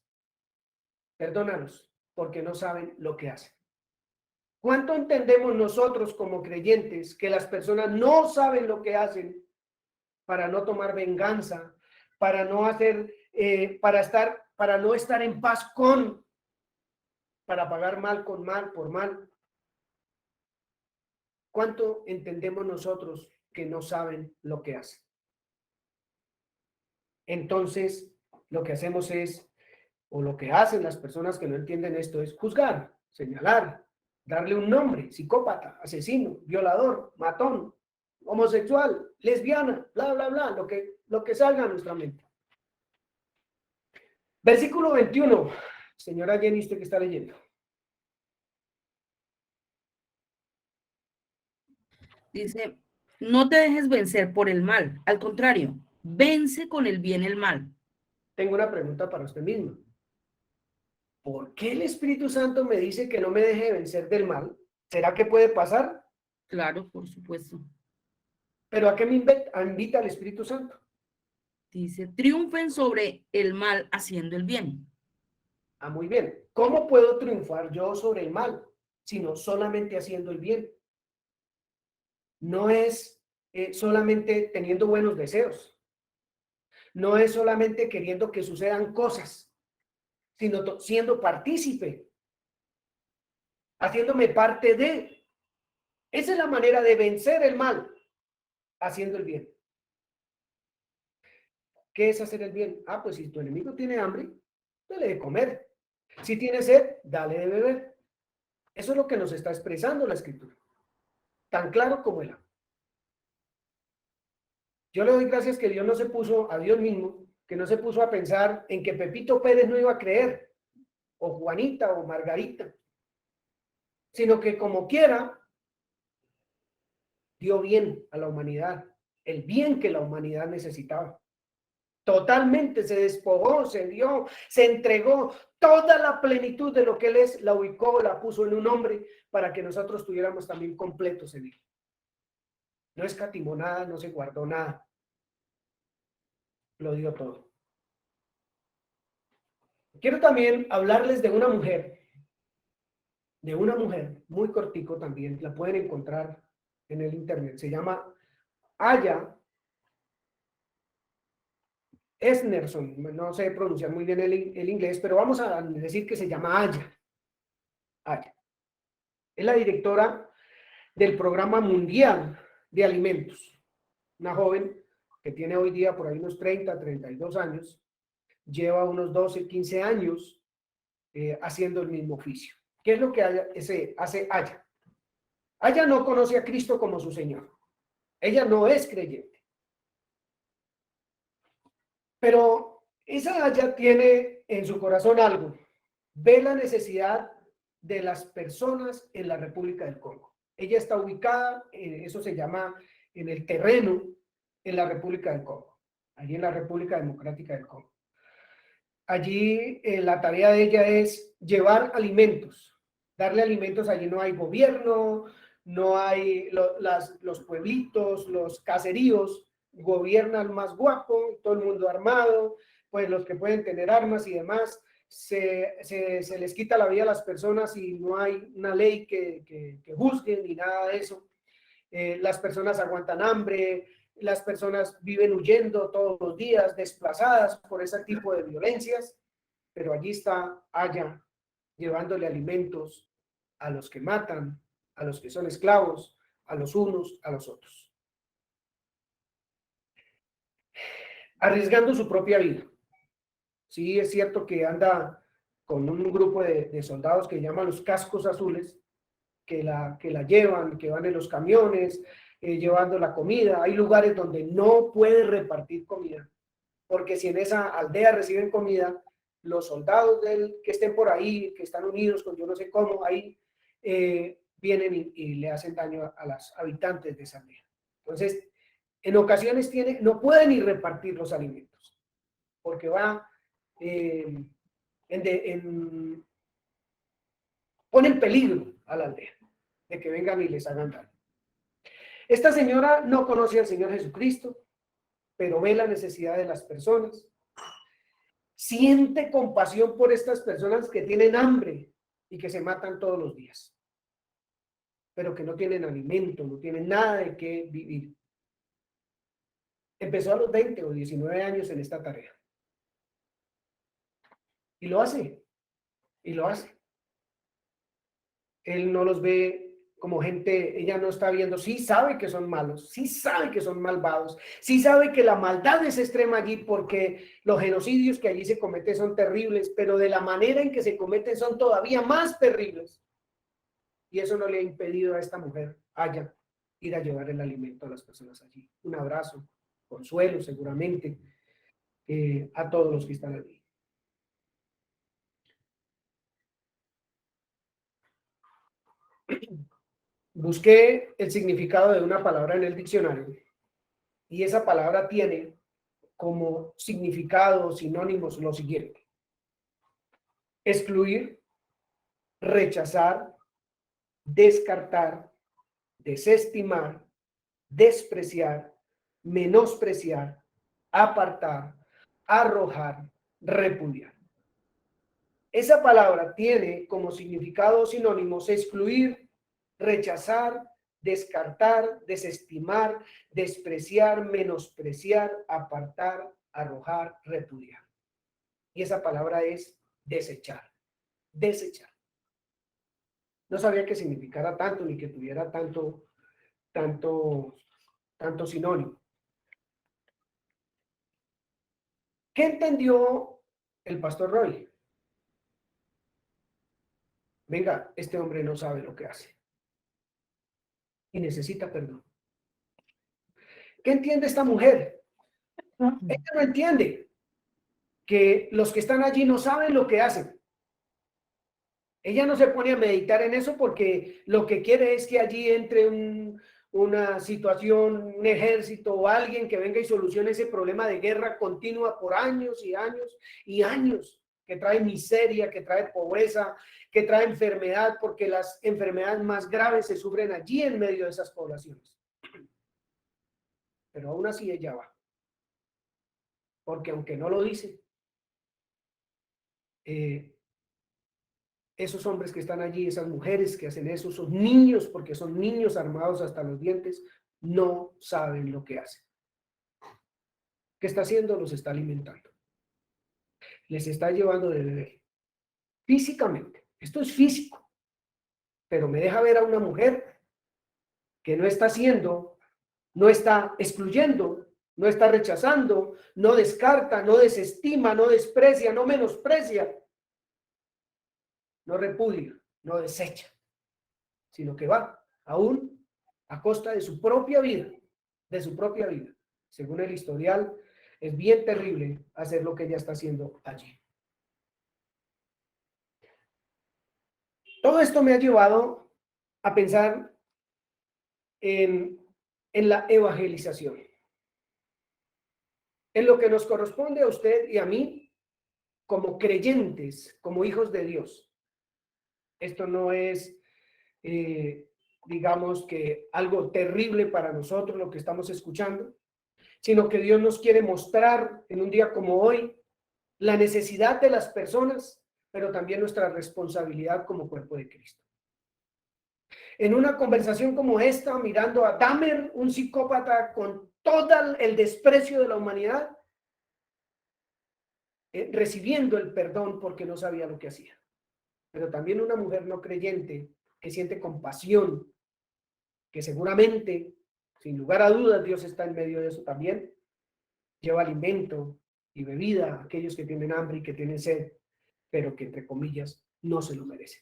Perdónanos, porque no saben lo que hacen. ¿Cuánto entendemos nosotros como creyentes que las personas no saben lo que hacen para no tomar venganza, para no hacer, para no estar en paz para pagar mal con mal por mal? ¿Cuánto entendemos nosotros que no saben lo que hacen? Entonces, lo que hacemos es, o lo que hacen las personas que no entienden esto es juzgar, señalar, darle un nombre: psicópata, asesino, violador, matón, homosexual, lesbiana, bla, bla, bla, lo que salga a nuestra mente. Versículo 21. Señora Jenny, ¿usted qué está leyendo? Dice, no te dejes vencer por el mal, al contrario, vence con el bien el mal. Tengo una pregunta para usted mismo. ¿Por qué el Espíritu Santo me dice que no me deje vencer del mal? ¿Será que puede pasar? Claro, por supuesto. ¿Pero a qué me invita el Espíritu Santo? Dice, triunfen sobre el mal haciendo el bien. Ah, muy bien. ¿Cómo puedo triunfar yo sobre el mal? Sino solamente haciendo el bien. No es solamente teniendo buenos deseos. No es solamente queriendo que sucedan cosas, sino siendo partícipe, haciéndome parte de. Esa es la manera de vencer el mal, haciendo el bien. ¿Qué es hacer el bien? Ah, pues si tu enemigo tiene hambre, dale de comer. Si tiene sed, dale de beber. Eso es lo que nos está expresando la escritura. Tan claro como el agua. Yo le doy gracias que Dios no se puso, a Dios mismo, que no se puso a pensar en que Pepito Pérez no iba a creer, o Juanita o Margarita, sino que como quiera, dio bien a la humanidad, el bien que la humanidad necesitaba. Totalmente se despojó, se dio, se entregó toda la plenitud de lo que Él es, la ubicó, la puso en un hombre para que nosotros tuviéramos también completos en Él. No escatimó nada, no se guardó nada. Lo dio todo. Quiero también hablarles de una mujer muy cortico también, la pueden encontrar en el internet. Se llama Aya Esnerson, no sé pronunciar muy bien el inglés, pero vamos a decir que se llama Aya. Es la directora del Programa Mundial de Alimentos. Una joven que tiene hoy día por ahí unos 30, 32 años, lleva unos 12, 15 años haciendo el mismo oficio. ¿Qué es lo que hace Aya? Aya no conoce a Cristo como su Señor. Ella no es creyente. Pero esa Aya tiene en su corazón algo. Ve la necesidad de las personas en la República del Congo. Ella está ubicada, eso se llama en el terreno, en la República del Congo, allí en la República Democrática del Congo. Allí la tarea de ella es llevar alimentos, darle alimentos. Allí no hay gobierno, no hay los pueblitos, los caseríos, gobierna el más guapo, todo el mundo armado, pues los que pueden tener armas y demás. Se les quita la vida a las personas y no hay una ley que juzgue ni nada de eso. Las personas aguantan hambre, las personas viven huyendo todos los días, desplazadas por ese tipo de violencias, pero allí está Aya llevándole alimentos a los que matan, a los que son esclavos, a los unos, a los otros. Arriesgando su propia vida. Sí, es cierto que anda con un grupo de soldados que llaman los cascos azules, que la llevan, que van en los camiones, llevando la comida. Hay lugares donde no puede repartir comida, porque si en esa aldea reciben comida, los soldados que estén por ahí, que están unidos con yo no sé cómo, ahí vienen y le hacen daño a los habitantes de esa aldea. Entonces, en ocasiones no pueden ni repartir los alimentos, porque va pone en peligro a la aldea de que vengan y les hagan daño. Esta señora no conoce al Señor Jesucristo, pero ve la necesidad de las personas, siente compasión por estas personas que tienen hambre y que se matan todos los días, pero que no tienen alimento, no tienen nada de qué vivir. Empezó a los 20 o 19 años en esta tarea. Y lo hace, y lo hace. Él no los ve como gente, ella no está viendo, sí sabe que son malos, sí sabe que son malvados, sí sabe que la maldad es extrema allí porque los genocidios que allí se cometen son terribles, pero de la manera en que se cometen son todavía más terribles. Y eso no le ha impedido a esta mujer, Aya, ir a llevar el alimento a las personas allí. Un abrazo, consuelo seguramente a todos los que están allí. Busqué el significado de una palabra en el diccionario y esa palabra tiene como significado sinónimos lo siguiente: excluir, rechazar, descartar, desestimar, despreciar, menospreciar, apartar, arrojar, repudiar. Esa palabra tiene como significado sinónimos excluir, rechazar, descartar, desestimar, despreciar, menospreciar, apartar, arrojar, repudiar. Y esa palabra es desechar, desechar. No sabía que significara tanto ni que tuviera tanto sinónimo. ¿Qué entendió el pastor Roy? Venga, este hombre no sabe lo que hace y necesita perdón. ¿Qué entiende esta mujer? Ella no entiende que los que están allí no saben lo que hacen. Ella no se pone a meditar en eso porque lo que quiere es que allí entre una situación, un ejército o alguien que venga y solucione ese problema de guerra continua por años y años y años, que trae miseria, que trae pobreza, que trae enfermedad, porque las enfermedades más graves se sufren allí en medio de esas poblaciones. Pero aún así ella va. Porque aunque no lo dice, esos hombres que están allí, esas mujeres que hacen eso, esos niños, porque son niños armados hasta los dientes, no saben lo que hacen. ¿Qué está haciendo? Los está alimentando. Les está llevando de beber. Físicamente. Esto es físico. pero me deja ver a una mujer que no está haciendo, no está excluyendo, no está rechazando, no descarta, no desestima, no desprecia, no menosprecia, no repudia, no desecha, sino que va aún a costa de su propia vida, de su propia vida. Según el historial, es bien terrible hacer lo que ella está haciendo allí. Todo esto me ha llevado a pensar en la evangelización, en lo que nos corresponde a usted y a mí como creyentes, como hijos de Dios. Esto no es, digamos que algo terrible para nosotros lo que estamos escuchando, sino que Dios nos quiere mostrar en un día como hoy la necesidad de las personas, pero también nuestra responsabilidad como cuerpo de Cristo. En una conversación como esta, mirando a Dahmer, un psicópata con todo el desprecio de la humanidad, recibiendo el perdón porque no sabía lo que hacía. Pero también una mujer no creyente que siente compasión, que seguramente, sin lugar a dudas, Dios está en medio de eso también, lleva alimento y bebida a aquellos que tienen hambre y que tienen sed, pero que entre comillas no se lo merecen.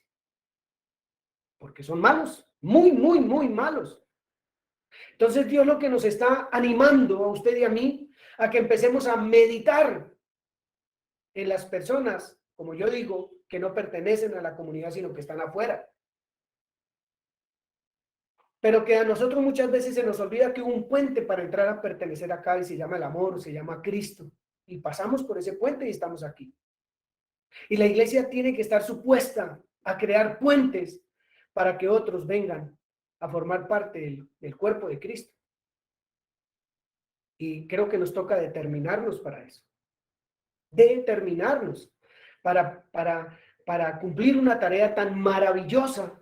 Porque son malos, muy, muy, muy malos. Entonces Dios lo que nos está animando a usted y a mí, a que empecemos a meditar en las personas, como yo digo, que no pertenecen a la comunidad, sino que están afuera. Pero que a nosotros muchas veces se nos olvida que hubo un puente para entrar a pertenecer acá y se llama el amor, se llama Cristo. Y pasamos por ese puente y estamos aquí. Y la iglesia tiene que estar supuesta a crear puentes para que otros vengan a formar parte del cuerpo de Cristo. Y creo que nos toca determinarnos para eso. Determinarnos para cumplir una tarea tan maravillosa,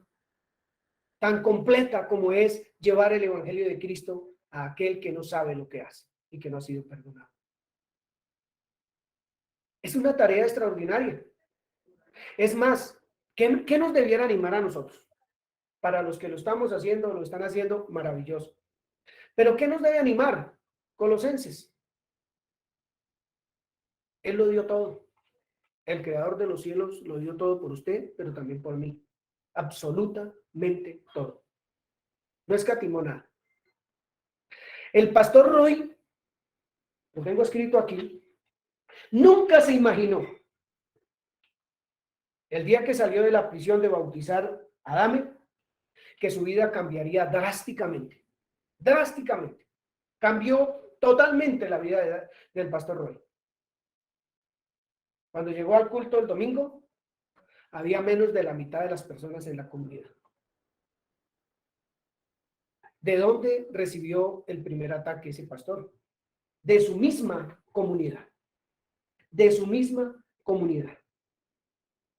tan completa como es llevar el evangelio de Cristo a aquel que no sabe lo que hace y que no ha sido perdonado. Es una tarea extraordinaria. Es más, ¿qué nos debiera animar a nosotros? Para los que lo estamos haciendo, lo están haciendo, maravilloso. Pero ¿qué nos debe animar? Colosenses. Él lo dio todo. El creador de los cielos lo dio todo por usted, pero también por mí. Absolutamente todo. No escatimó nada. El pastor Roy, lo tengo escrito aquí, nunca se imaginó el día que salió de la prisión de bautizar a Dahmer, que su vida cambiaría drásticamente. Drásticamente. Cambió totalmente la vida del pastor Roy. Cuando llegó al culto el domingo, había menos de la mitad de las personas en la comunidad. ¿De dónde recibió el primer ataque ese pastor? De su misma comunidad. De su misma comunidad.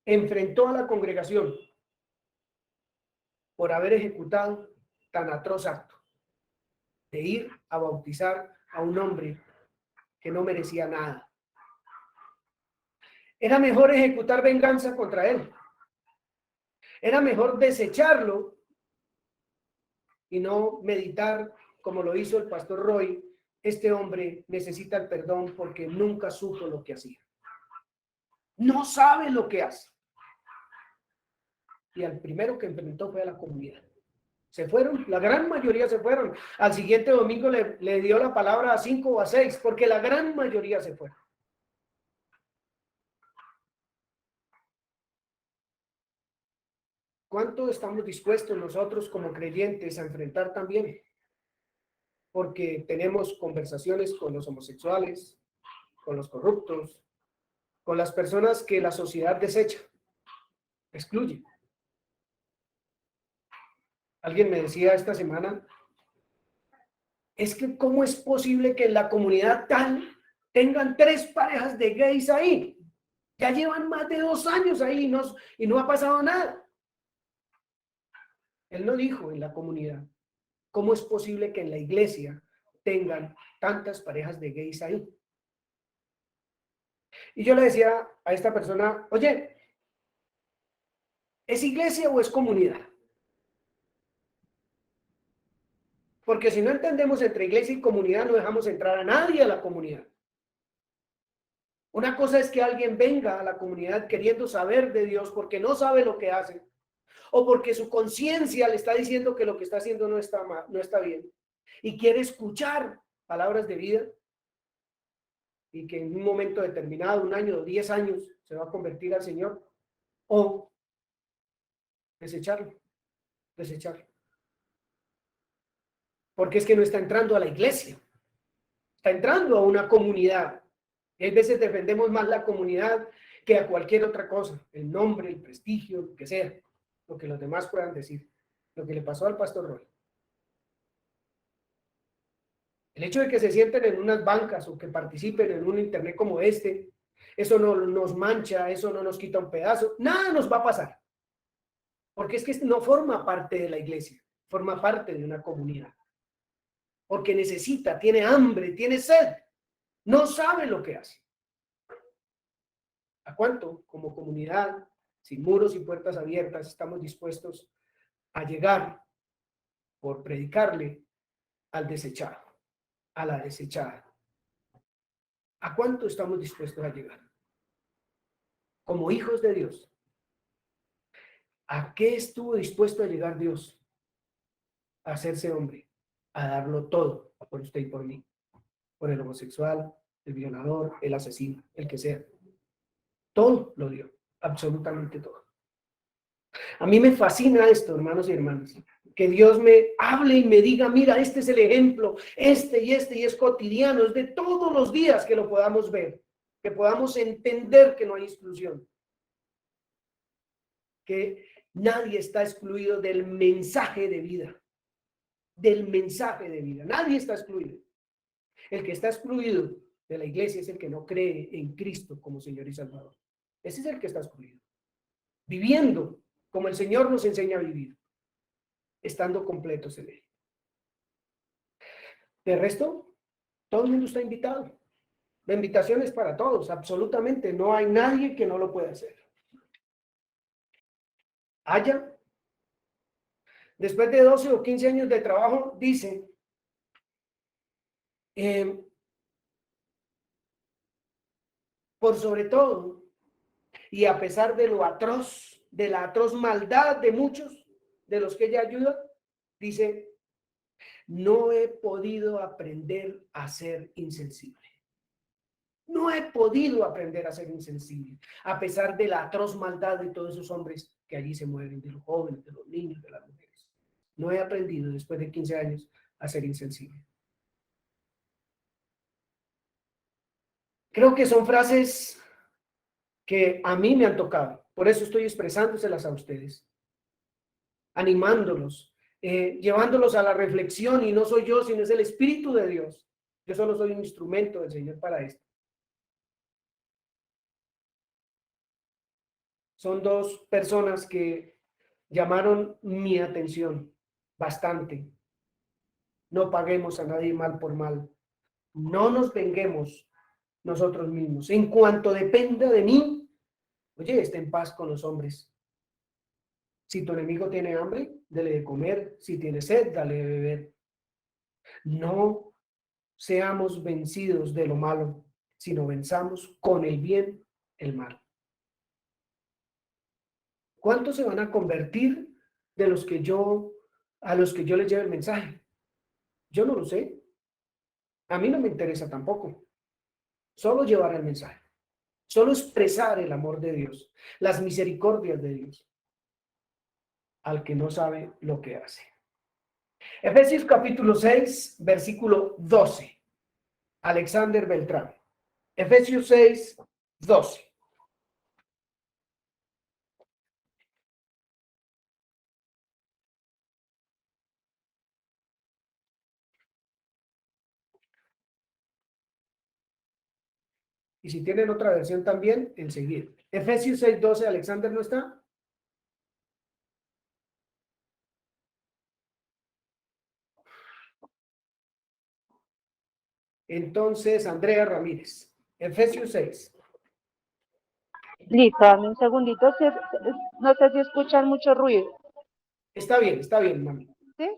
Enfrentó a la congregación por haber ejecutado tan atroz acto de ir a bautizar a un hombre que no merecía nada. Era mejor ejecutar venganza contra él. Era mejor desecharlo y no meditar como lo hizo el pastor Roy. Este hombre necesita el perdón porque nunca supo lo que hacía. No sabe lo que hace. Y al primero que enfrentó fue a la comunidad. Se fueron, la gran mayoría se fueron. Al siguiente domingo le dio la palabra a 5 o a 6, porque la gran mayoría se fueron. ¿Cuánto estamos dispuestos nosotros como creyentes a enfrentar también? Porque tenemos conversaciones con los homosexuales, con los corruptos, con las personas que la sociedad desecha, excluye. Alguien me decía esta semana, es que ¿cómo es posible que en la comunidad tal tengan 3 parejas de gays ahí? Ya llevan más de 2 años ahí y no ha pasado nada. Él no dijo en la comunidad, ¿cómo es posible que en la iglesia tengan tantas parejas de gays ahí? Y yo le decía a esta persona, oye, ¿es iglesia o es comunidad? Porque si no entendemos entre iglesia y comunidad, no dejamos entrar a nadie a la comunidad. Una cosa es que alguien venga a la comunidad queriendo saber de Dios porque no sabe lo que hace, o porque su conciencia le está diciendo que lo que está haciendo no está mal, no está bien, y quiere escuchar palabras de vida, y que en un momento determinado, 1 año o 10 años, se va a convertir al Señor, o desecharlo. Porque es que no está entrando a la iglesia, está entrando a una comunidad. Y hay veces defendemos más la comunidad que a cualquier otra cosa, el nombre, el prestigio, lo que sea, lo que los demás puedan decir, lo que le pasó al pastor Roy. El hecho de que se sienten en unas bancas o que participen en un internet como este, eso no nos mancha, eso no nos quita un pedazo, nada nos va a pasar. Porque es que no forma parte de la iglesia, forma parte de una comunidad. Porque necesita, tiene hambre, tiene sed, no sabe lo que hace. ¿A cuánto, como comunidad, sin muros y puertas abiertas, estamos dispuestos a llegar por predicarle al desechado, a la desechada? ¿A cuánto estamos dispuestos a llegar? Como hijos de Dios, ¿a qué estuvo dispuesto a llegar Dios? A hacerse hombre, a darlo todo por usted y por mí, por el homosexual, el violador, el asesino, el que sea. Todo lo dio, absolutamente todo. A mí me fascina esto, hermanos y hermanas, que Dios me hable y me diga, mira, este es el ejemplo, y es cotidiano, es de todos los días que lo podamos ver, que podamos entender que no hay exclusión, que nadie está excluido del mensaje de vida, nadie está excluido. El que está excluido de la iglesia es el que no cree en Cristo como Señor y Salvador. Ese es el que está excluido, viviendo como el Señor nos enseña a vivir, estando completos en Él. De resto, todo el mundo está invitado. La invitación es para todos, absolutamente. No hay nadie que no lo pueda hacer. Haya, después de 12 o 15 años de trabajo, dice, por sobre todo, y a pesar de lo atroz, de la atroz maldad de muchos de los que ella ayuda, dice, no he podido aprender a ser insensible. No he podido aprender a ser insensible, a pesar de la atroz maldad de todos esos hombres que allí se mueren, de los jóvenes, de los niños, de las mujeres. No he aprendido después de 15 años a ser insensible. Creo que son frases que a mí me han tocado. Por eso estoy expresándoselas a ustedes, animándolos, llevándolos a la reflexión, y no soy yo, sino es el Espíritu de Dios. Yo solo soy un instrumento del Señor para esto. Son 2 personas que llamaron mi atención bastante. No paguemos a nadie mal por mal. No nos venguemos nosotros mismos. En cuanto dependa de mí, oye, esté en paz con los hombres. Si tu enemigo tiene hambre, dale de comer. Si tiene sed, dale de beber. No seamos vencidos de lo malo, sino venzamos con el bien el mal. ¿Cuántos se van a convertir de los que a los que yo les lleve el mensaje? Yo no lo sé. A mí no me interesa tampoco. Solo llevar el mensaje. Solo expresar el amor de Dios, las misericordias de Dios al que no sabe lo que hace. Efesios capítulo 6, versículo 12. Alexander Beltrán. Efesios 6, 12. Y si tienen otra versión también, enseguida. Efesios 6, 12, Alexander no está. Entonces, Andrea Ramírez. Efesios 6. Listo, dame un segundito. No sé si escuchan mucho ruido. Está bien, mami. ¿Sí?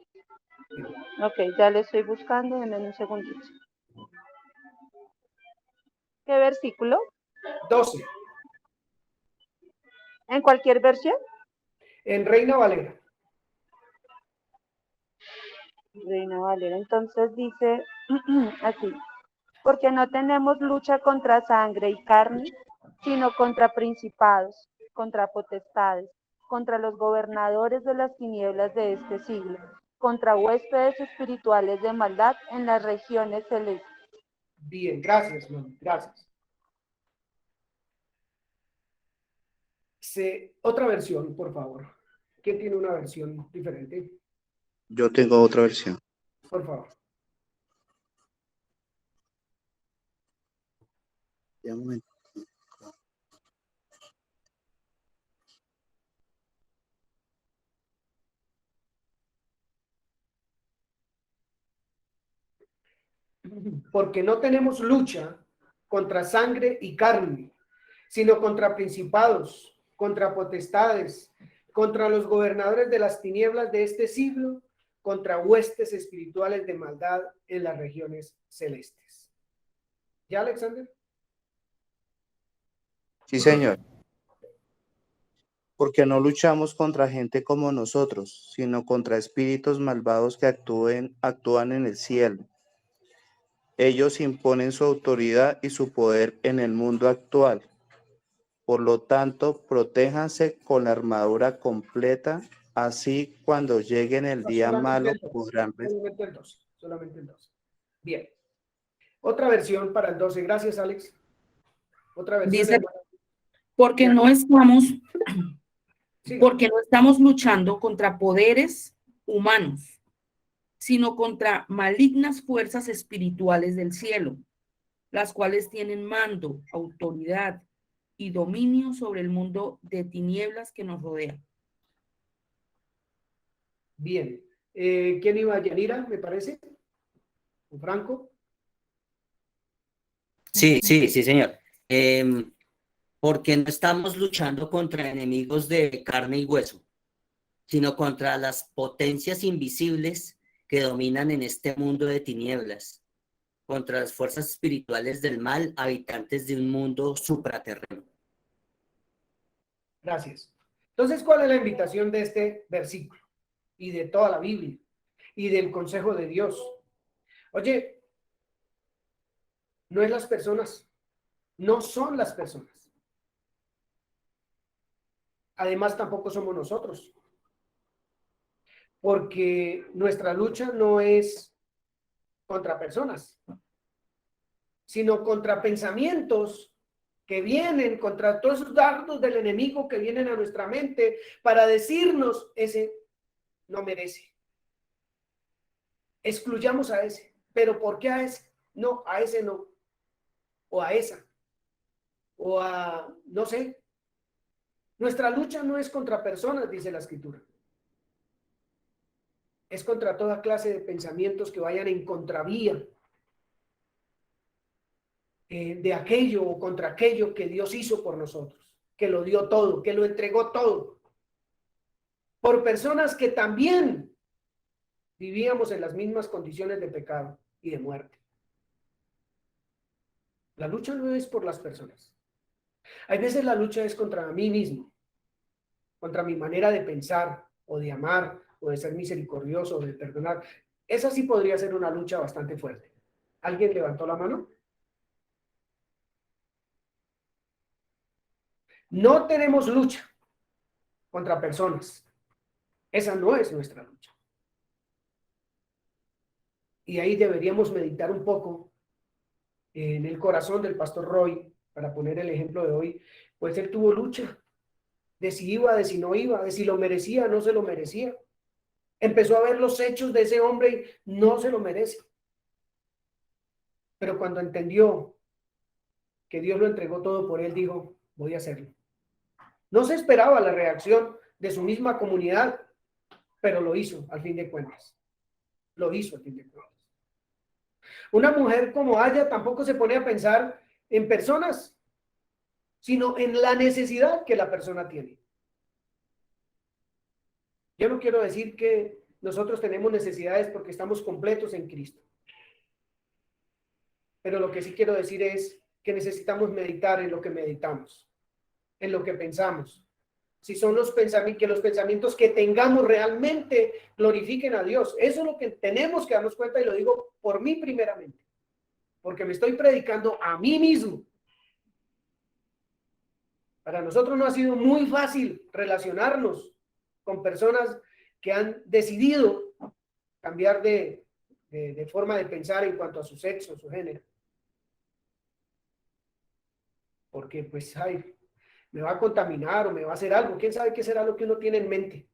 Ok, ya le estoy buscando, denme un segundito. ¿Qué versículo? 12. ¿En cualquier versión? En Reina Valera. Reina Valera, entonces dice así, porque no tenemos lucha contra sangre y carne, sino contra principados, contra potestades, contra los gobernadores de las tinieblas de este siglo, contra huéspedes espirituales de maldad en las regiones celestes. Bien, gracias, mami, gracias. Otra versión, por favor. ¿Quién tiene una versión diferente? Yo tengo otra versión. Por favor. Ya un momento. Porque no tenemos lucha contra sangre y carne, sino contra principados, contra potestades, contra los gobernadores de las tinieblas de este siglo, contra huestes espirituales de maldad en las regiones celestes. ¿Ya, Alexander? Sí, señor. Porque no luchamos contra gente como nosotros, sino contra espíritus malvados que actúan en el cielo. Ellos imponen su autoridad y su poder en el mundo actual. Por lo tanto, protéjanse con la armadura completa, así cuando lleguen el día malo podrán Solamente el 12, solamente el 12. Bien. Otra versión para el 12. Gracias, Alex. Otra versión. Dice, porque no estamos, porque no estamos luchando contra poderes humanos, sino contra malignas fuerzas espirituales del cielo, las cuales tienen mando, autoridad y dominio sobre el mundo de tinieblas que nos rodea. Bien. ¿Quién iba? Yanira, me parece. ¿O Franco? Sí, señor. Porque no estamos luchando contra enemigos de carne y hueso, sino contra las potencias invisibles que dominan en este mundo de tinieblas, contra las fuerzas espirituales del mal, habitantes de un mundo supraterreno. Gracias. Entonces, ¿cuál es la invitación de este versículo? Y de toda la Biblia, y del consejo de Dios. Oye, no es las personas, no son las personas. Además, tampoco somos nosotros. Porque nuestra lucha no es contra personas, sino contra pensamientos que vienen, contra todos esos dardos del enemigo que vienen a nuestra mente para decirnos, ese no merece. Excluyamos a ese. ¿Pero por qué a ese? No, a ese no. O a esa. O a, no sé. Nuestra lucha no es contra personas, dice la Escritura. Es contra toda clase de pensamientos que vayan en contravía de aquello o contra aquello que Dios hizo por nosotros, que lo dio todo, que lo entregó todo. Por personas que también vivíamos en las mismas condiciones de pecado y de muerte. La lucha no es por las personas. Hay veces la lucha es contra mí mismo, contra mi manera de pensar o de amar o de ser misericordioso o de perdonar. Esa sí podría ser una lucha bastante fuerte. ¿Alguien levantó la mano? No tenemos lucha contra personas. Esa no es nuestra lucha. Y ahí deberíamos meditar un poco en el corazón del pastor Roy, para poner el ejemplo de hoy, pues él tuvo lucha de si iba, de si no iba, de si lo merecía, no se lo merecía. Empezó a ver los hechos de ese hombre y no se lo merece. Pero cuando entendió que Dios lo entregó todo por él, dijo, voy a hacerlo. No se esperaba la reacción de su misma comunidad, pero lo hizo al fin de cuentas. Lo hizo al fin de cuentas. Una mujer como Aya tampoco se pone a pensar en personas, sino en la necesidad que la persona tiene. Yo no quiero decir que nosotros tenemos necesidades porque estamos completos en Cristo. Pero lo que sí quiero decir es que necesitamos meditar en lo que meditamos, en lo que pensamos. Si son los pensamientos que tengamos realmente glorifiquen a Dios. Eso es lo que tenemos que darnos cuenta, y lo digo por mí primeramente, porque me estoy predicando a mí mismo. Para nosotros no ha sido muy fácil relacionarnos con personas que han decidido cambiar de forma de pensar en cuanto a su sexo, su género. Porque pues, ay, me va a contaminar o me va a hacer algo. ¿Quién sabe qué será lo que uno tiene en mente?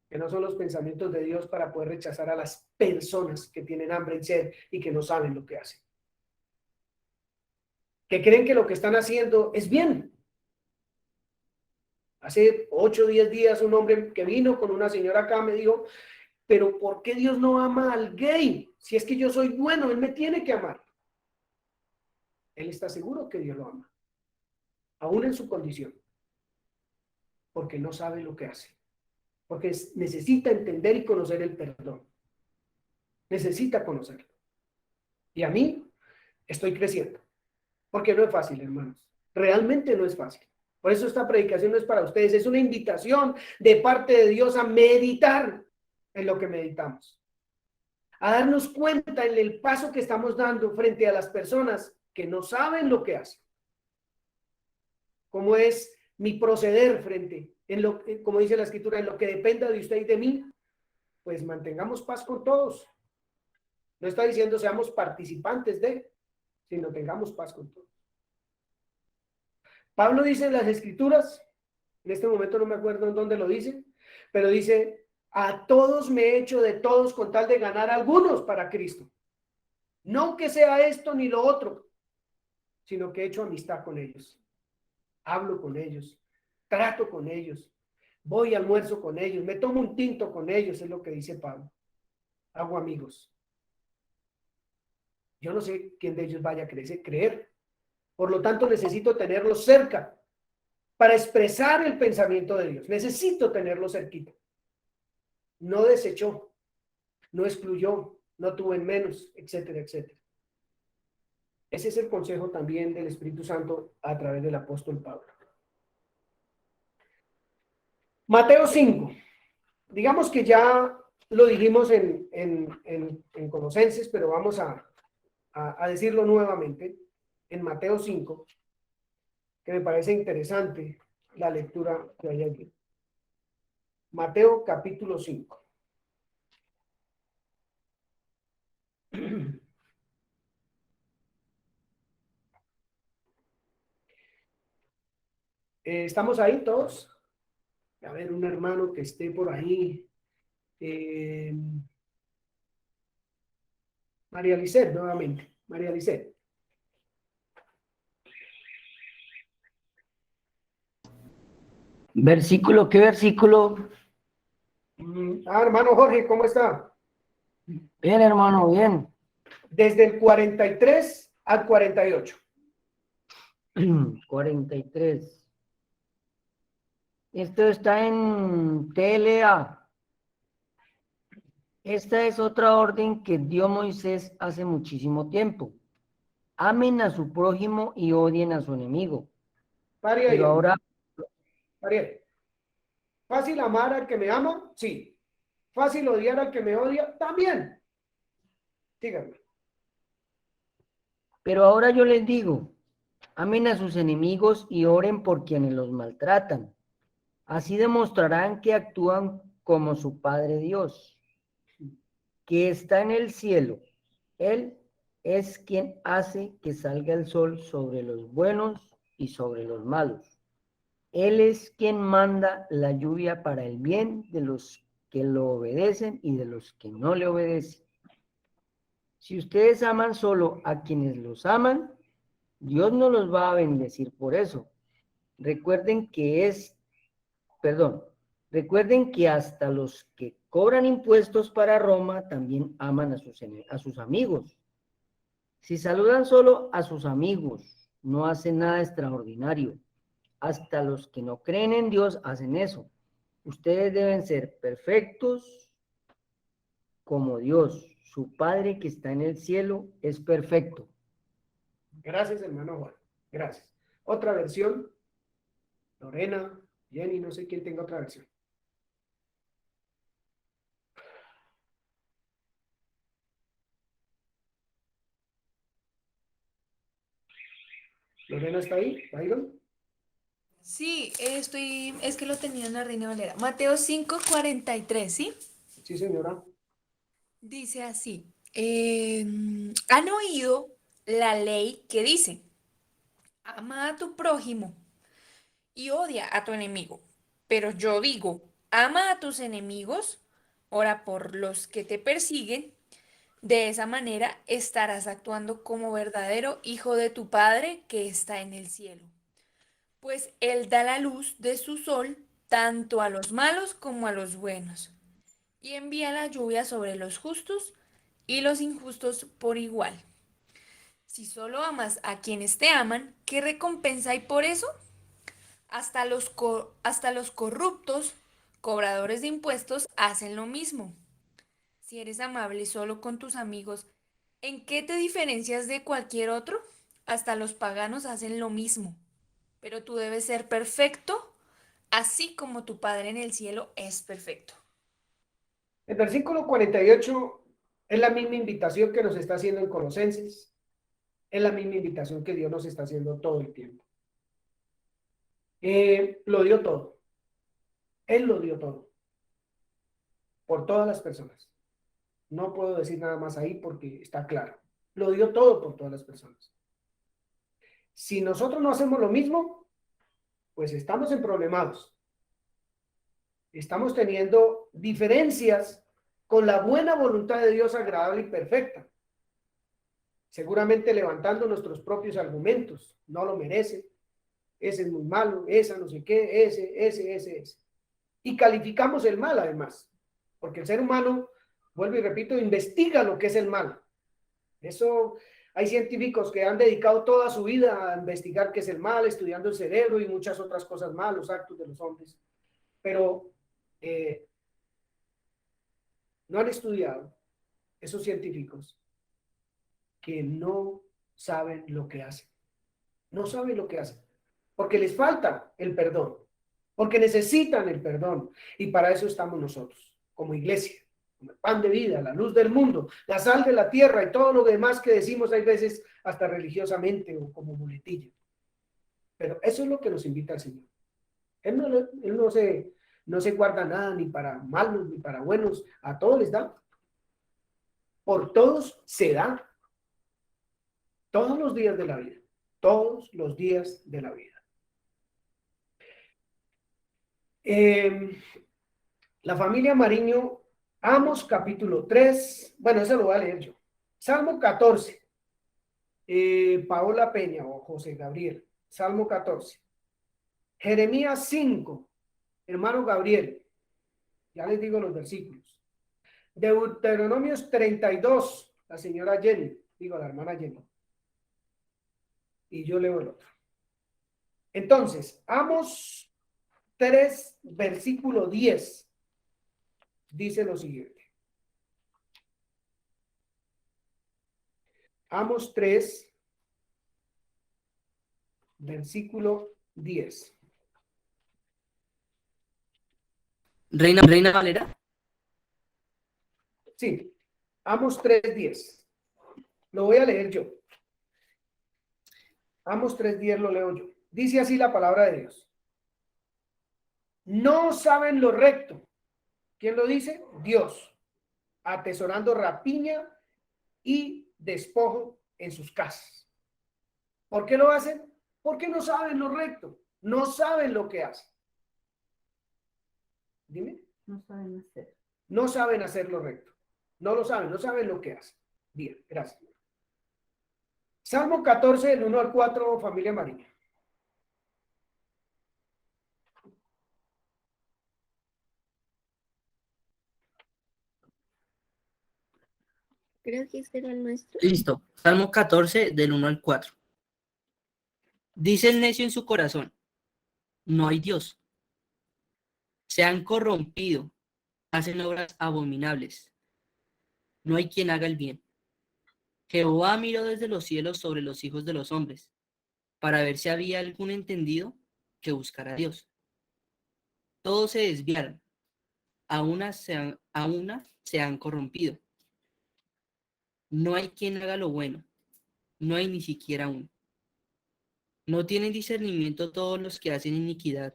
Que no son los pensamientos de Dios para poder rechazar a las personas que tienen hambre y sed y que no saben lo que hacen. Que creen que lo que están haciendo es bien. Hace 8 o 10 días un hombre que vino con una señora acá me dijo, pero ¿por qué Dios no ama al gay? Si es que yo soy bueno, Él me tiene que amar. Él está seguro que Dios lo ama, aún en su condición, porque no sabe lo que hace, porque necesita entender y conocer el perdón. Necesita conocerlo. Y a mí estoy creciendo, porque no es fácil, hermanos. Realmente no es fácil. Por eso esta predicación no es para ustedes, es una invitación de parte de Dios a meditar en lo que meditamos, a darnos cuenta en el paso que estamos dando frente a las personas que no saben lo que hacen. ¿Cómo es mi proceder frente, como dice la Escritura, en lo que dependa de usted y de mí? Pues mantengamos paz con todos. No está diciendo seamos participantes de, sino tengamos paz con todos. Pablo dice en las Escrituras, en este momento no me acuerdo en dónde lo dice, pero dice, a todos me he hecho de todos con tal de ganar a algunos para Cristo. No que sea esto ni lo otro, sino que he hecho amistad con ellos. Hablo con ellos, trato con ellos, voy a almuerzo con ellos, me tomo un tinto con ellos, es lo que dice Pablo. Hago amigos. Yo no sé quién de ellos vaya a creer. Por lo tanto, necesito tenerlos cerca para expresar el pensamiento de Dios. Necesito tenerlos cerquita. No desechó, no excluyó, no tuvo en menos, etcétera, etcétera. Ese es el consejo también del Espíritu Santo a través del apóstol Pablo. Mateo 5. Digamos que ya lo dijimos en Colosenses, pero vamos a decirlo nuevamente. En Mateo 5, que me parece interesante la lectura que hay aquí. Mateo capítulo 5. ¿Estamos ahí todos? A ver, un hermano que esté por ahí. María Lisset, nuevamente. María Lisset. ¿Versículo? ¿Qué versículo? Hermano Jorge, ¿cómo está? Bien, hermano, bien. Desde el 43 al 48. 43. Esto está en TLA. Esta es otra orden que dio Moisés hace muchísimo tiempo. Amen a su prójimo y odien a su enemigo. Pero ahora... Ariel, ¿fácil amar al que me ama? Sí. ¿Fácil odiar al que me odia? También. Díganme. Pero ahora yo les digo, amen a sus enemigos y oren por quienes los maltratan. Así demostrarán que actúan como su Padre Dios, que está en el cielo. Él es quien hace que salga el sol sobre los buenos y sobre los malos. Él es quien manda la lluvia para el bien de los que lo obedecen y de los que no le obedecen. Si ustedes aman solo a quienes los aman, Dios no los va a bendecir por eso. Recuerden que hasta los que cobran impuestos para Roma también aman a sus amigos. Si saludan solo a sus amigos, no hacen nada extraordinario. Hasta los que no creen en Dios hacen eso. Ustedes deben ser perfectos como Dios, su Padre que está en el cielo, es perfecto. Gracias, hermano Juan. Gracias. Otra versión. Lorena, Jenny, no sé quién tenga otra versión. ¿Lorena está ahí? ¿Byron? Sí, es que lo tenía en la Reina Valera. Mateo 5:43, ¿sí? Sí, señora. Dice así, ¿han oído la ley que dice, ama a tu prójimo y odia a tu enemigo? Pero yo digo, ama a tus enemigos, ora por los que te persiguen. De esa manera estarás actuando como verdadero hijo de tu Padre que está en el cielo. Pues Él da la luz de su sol tanto a los malos como a los buenos, y envía la lluvia sobre los justos y los injustos por igual. Si solo amas a quienes te aman, ¿qué recompensa hay por eso? Hasta los corruptos, cobradores de impuestos, hacen lo mismo. Si eres amable solo con tus amigos, ¿en qué te diferencias de cualquier otro? Hasta los paganos hacen lo mismo. Pero tú debes ser perfecto, así como tu Padre en el cielo es perfecto. El versículo 48 es la misma invitación que nos está haciendo en Colosenses. Es la misma invitación que Dios nos está haciendo todo el tiempo. Lo dio todo. Él lo dio todo. Por todas las personas. No puedo decir nada más ahí porque está claro. Lo dio todo por todas las personas. Si nosotros no hacemos lo mismo, pues estamos en problemados. Estamos teniendo diferencias con la buena voluntad de Dios agradable y perfecta. Seguramente levantando nuestros propios argumentos. No lo merece. Ese es muy malo, esa no sé qué, ese. Y calificamos el mal además. Porque el ser humano, vuelvo y repito, investiga lo que es el mal. Eso, hay científicos que han dedicado toda su vida a investigar qué es el mal, estudiando el cerebro y muchas otras cosas mal, los actos de los hombres. Pero no han estudiado esos científicos que no saben lo que hacen. No saben lo que hacen. Porque les falta el perdón. Porque necesitan el perdón. Y para eso estamos nosotros, como iglesia. Como el pan de vida, la luz del mundo, la sal de la tierra y todo lo demás que decimos hay veces hasta religiosamente o como muletilla. Pero eso es lo que nos invita el Señor. Él no se guarda nada ni para malos ni para buenos. A todos les da. Por todos se da. Todos los días de la vida. Todos los días de la vida. La familia Mariño, Amos capítulo 3, bueno, eso lo voy a leer yo. Salmo 14, Paola Peña o José Gabriel, Salmo 14. Jeremías 5, hermano Gabriel, ya les digo los versículos. Deuteronomios 32, la señora Jenny, la hermana Jenny. Y yo leo el otro. Entonces, Amos 3, versículo 10, dice lo siguiente. Amos 3, versículo 10. Reina Valera. Sí, Amos 3, 10. Lo voy a leer yo. Amos 3, 10 lo leo yo. Dice así la palabra de Dios. No saben lo recto. ¿Quién lo dice? Dios. Atesorando rapiña y despojo en sus casas. ¿Por qué lo hacen? Porque no saben lo recto. No saben lo que hacen. Dime. No saben hacer. No saben hacer lo recto. No lo saben, no saben lo que hacen. Bien, gracias. Salmo 14, del 1 al 4, familia Mariña. Creo que este era el nuestro. Listo. Salmo 14, del 1 al 4. Dice el necio en su corazón, no hay Dios. Se han corrompido, hacen obras abominables. no hay quien haga el bien. Jehová miró desde los cielos sobre los hijos de los hombres, para ver si había algún entendido que buscara a Dios. Todos se desviaron, a una se han corrompido. No hay quien haga lo bueno, no hay ni siquiera uno. No tienen discernimiento todos los que hacen iniquidad,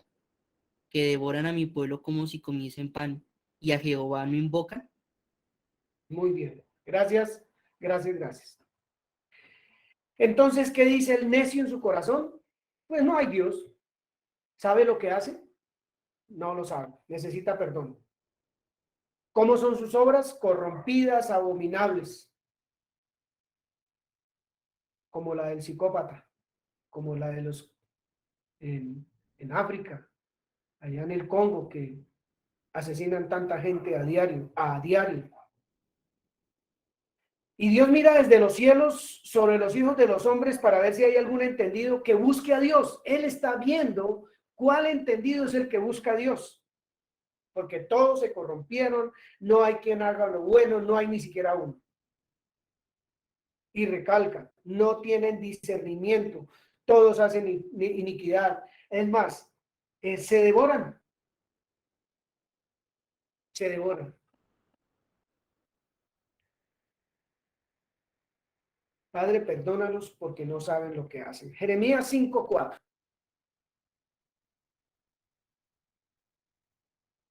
que devoran a mi pueblo como si comiesen pan, y a Jehová no invocan. Muy bien. Gracias, gracias, gracias. Entonces, ¿qué dice el necio en su corazón? Pues no hay Dios. ¿Sabe lo que hace? No lo sabe. Necesita perdón. ¿Cómo son sus obras? Corrompidas, abominables. Como la del psicópata, como la de los en África, allá en el Congo, que asesinan tanta gente a diario. Y Dios mira desde los cielos sobre los hijos de los hombres para ver si hay algún entendido que busque a Dios. Él está viendo cuál entendido es el que busca a Dios. Porque todos se corrompieron, no hay quien haga lo bueno, no hay ni siquiera uno. Y recalca, no tienen discernimiento, todos hacen iniquidad. Es más, se devoran. Se devoran. Padre, perdónalos porque no saben lo que hacen. Jeremías 5:4.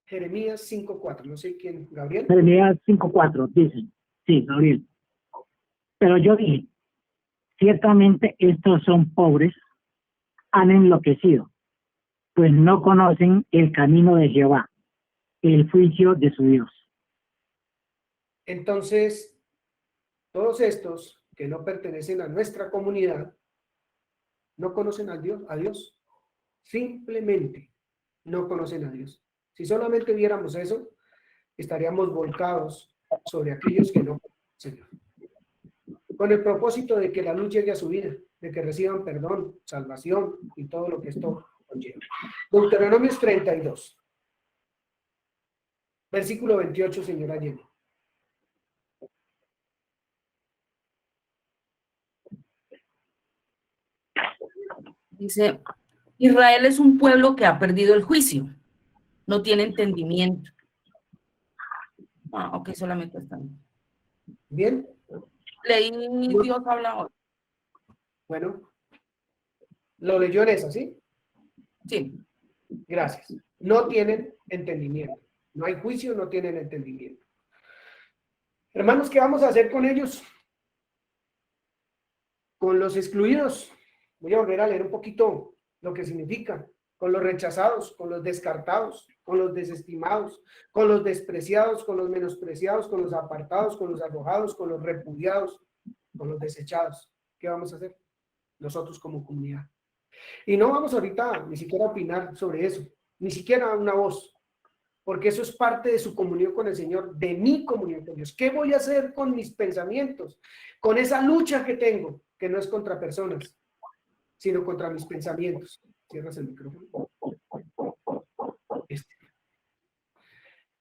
Jeremías 5:4. No sé quién, Gabriel. Jeremías 5:4 dice, sí, Gabriel. Pero yo dije, ciertamente estos son pobres, han enloquecido, pues no conocen el camino de Jehová, el juicio de su Dios. Entonces, todos estos que no pertenecen a nuestra comunidad, no conocen a Dios. Simplemente no conocen a Dios. Si solamente viéramos eso, estaríamos volcados sobre aquellos que no conocen, con el propósito de que la luz llegue a su vida, de que reciban perdón, salvación y todo lo que esto conlleva. Deuteronomios 32, versículo 28, señora Jenny. Dice, Israel es un pueblo que ha perdido el juicio, no tiene entendimiento. Ah, ok, solamente están. Bien. Leí Dios habla hoy. Bueno, lo leyó en esa, ¿sí? Sí. Gracias. No tienen entendimiento. No hay juicio, no tienen entendimiento. Hermanos, ¿qué vamos a hacer con ellos? Con los excluidos. Voy a volver a leer un poquito lo que significa. Con los rechazados, con los descartados, con los desestimados, con los despreciados, con los menospreciados, con los apartados, con los arrojados, con los repudiados, con los desechados. ¿Qué vamos a hacer nosotros como comunidad? Y no vamos ahorita ni siquiera a opinar sobre eso, ni siquiera una voz, porque eso es parte de su comunión con el Señor, de mi comunión con Dios. ¿Qué voy a hacer con mis pensamientos? Con esa lucha que tengo, que no es contra personas, sino contra mis pensamientos. Cierras el micrófono.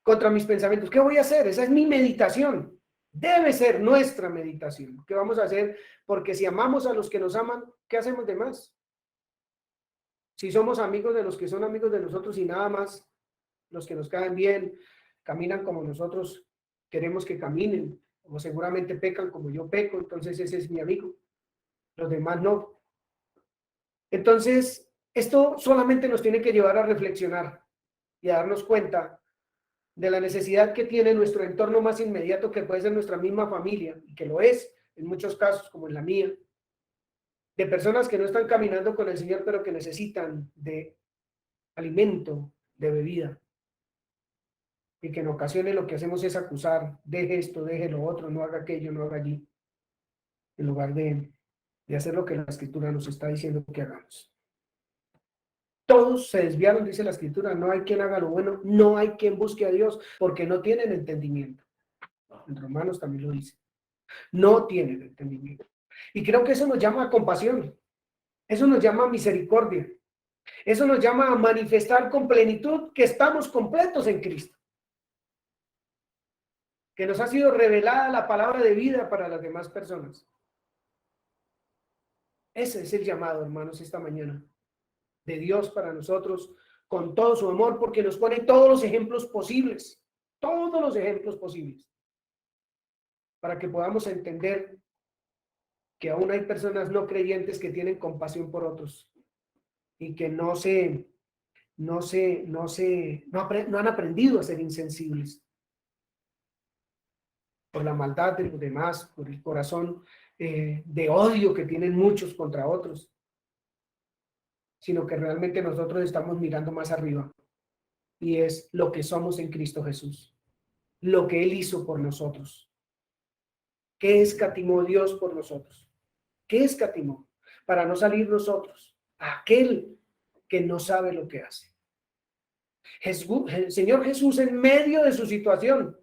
Contra mis pensamientos. ¿Qué voy a hacer? Esa es mi meditación. Debe ser nuestra meditación. ¿Qué vamos a hacer? Porque si amamos a los que nos aman, ¿qué hacemos de más? Si somos amigos de los que son amigos de nosotros y nada más, los que nos caen bien, caminan como nosotros queremos que caminen, o seguramente pecan como yo peco, entonces ese es mi amigo. Los demás no. Entonces, esto solamente nos tiene que llevar a reflexionar y a darnos cuenta de la necesidad que tiene nuestro entorno más inmediato, que puede ser nuestra misma familia, y que lo es en muchos casos, como en la mía, de personas que no están caminando con el Señor, pero que necesitan de alimento, de bebida, y que en ocasiones lo que hacemos es acusar, deje esto, deje lo otro, no haga aquello, no haga allí, en lugar de hacer lo que la Escritura nos está diciendo que hagamos. Todos se desviaron, dice la Escritura, no hay quien haga lo bueno, no hay quien busque a Dios, porque no tienen entendimiento. En Romanos también lo dice. No tienen entendimiento. Y creo que eso nos llama a compasión, eso nos llama a misericordia, eso nos llama a manifestar con plenitud que estamos completos en Cristo. que nos ha sido revelada la palabra de vida para las demás personas. Ese es el llamado, hermanos, esta mañana, de Dios para nosotros, con todo su amor, porque nos pone todos los ejemplos posibles, para que podamos entender que aún hay personas no creyentes que tienen compasión por otros y que no han aprendido a ser insensibles por la maldad de los demás, por el corazón de odio que tienen muchos contra otros, sino que realmente nosotros estamos mirando más arriba, y es lo que somos en Cristo Jesús, lo que Él hizo por nosotros. ¿Qué escatimó Dios por nosotros? ¿Qué escatimó? Para no salir nosotros, aquel que no sabe lo que hace. El Señor Jesús, en medio de su situación,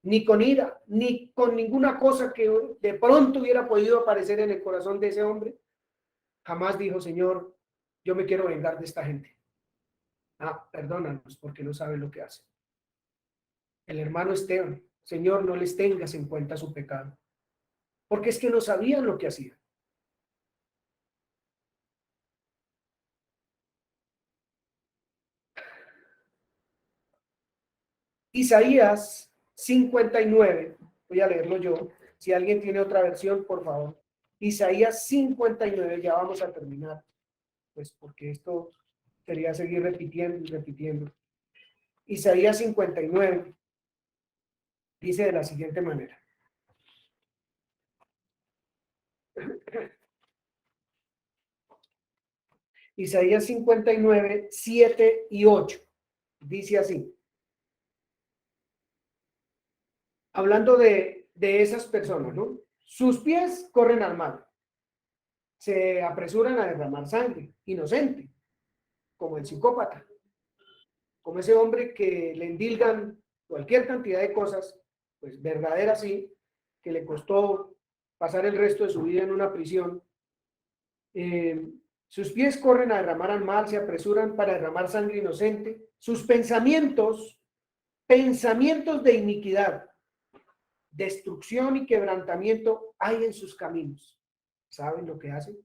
ni con ira, ni con ninguna cosa que de pronto hubiera podido aparecer en el corazón de ese hombre, jamás dijo: Señor, yo me quiero vengar de esta gente. Perdónanos, porque no saben lo que hacen. El hermano Esteban: Señor, no les tengas en cuenta su pecado, porque es que no sabían lo que hacían. Isaías 59, voy a leerlo yo, si alguien tiene otra versión, por favor. Isaías 59, ya vamos a terminar, pues porque esto sería seguir repitiendo y repitiendo. Isaías 59 dice de la siguiente manera. Isaías 59, 7 y 8, dice así. Hablando de esas personas, ¿no? Sus pies corren al mal, se apresuran a derramar sangre, inocente, como el psicópata, como ese hombre que le endilgan cualquier cantidad de cosas, pues verdaderas sí, que le costó pasar el resto de su vida en una prisión. Sus pies corren a derramar al mal, se apresuran para derramar sangre inocente. Sus pensamientos de iniquidad, destrucción y quebrantamiento hay en sus caminos. ¿Saben lo que hacen?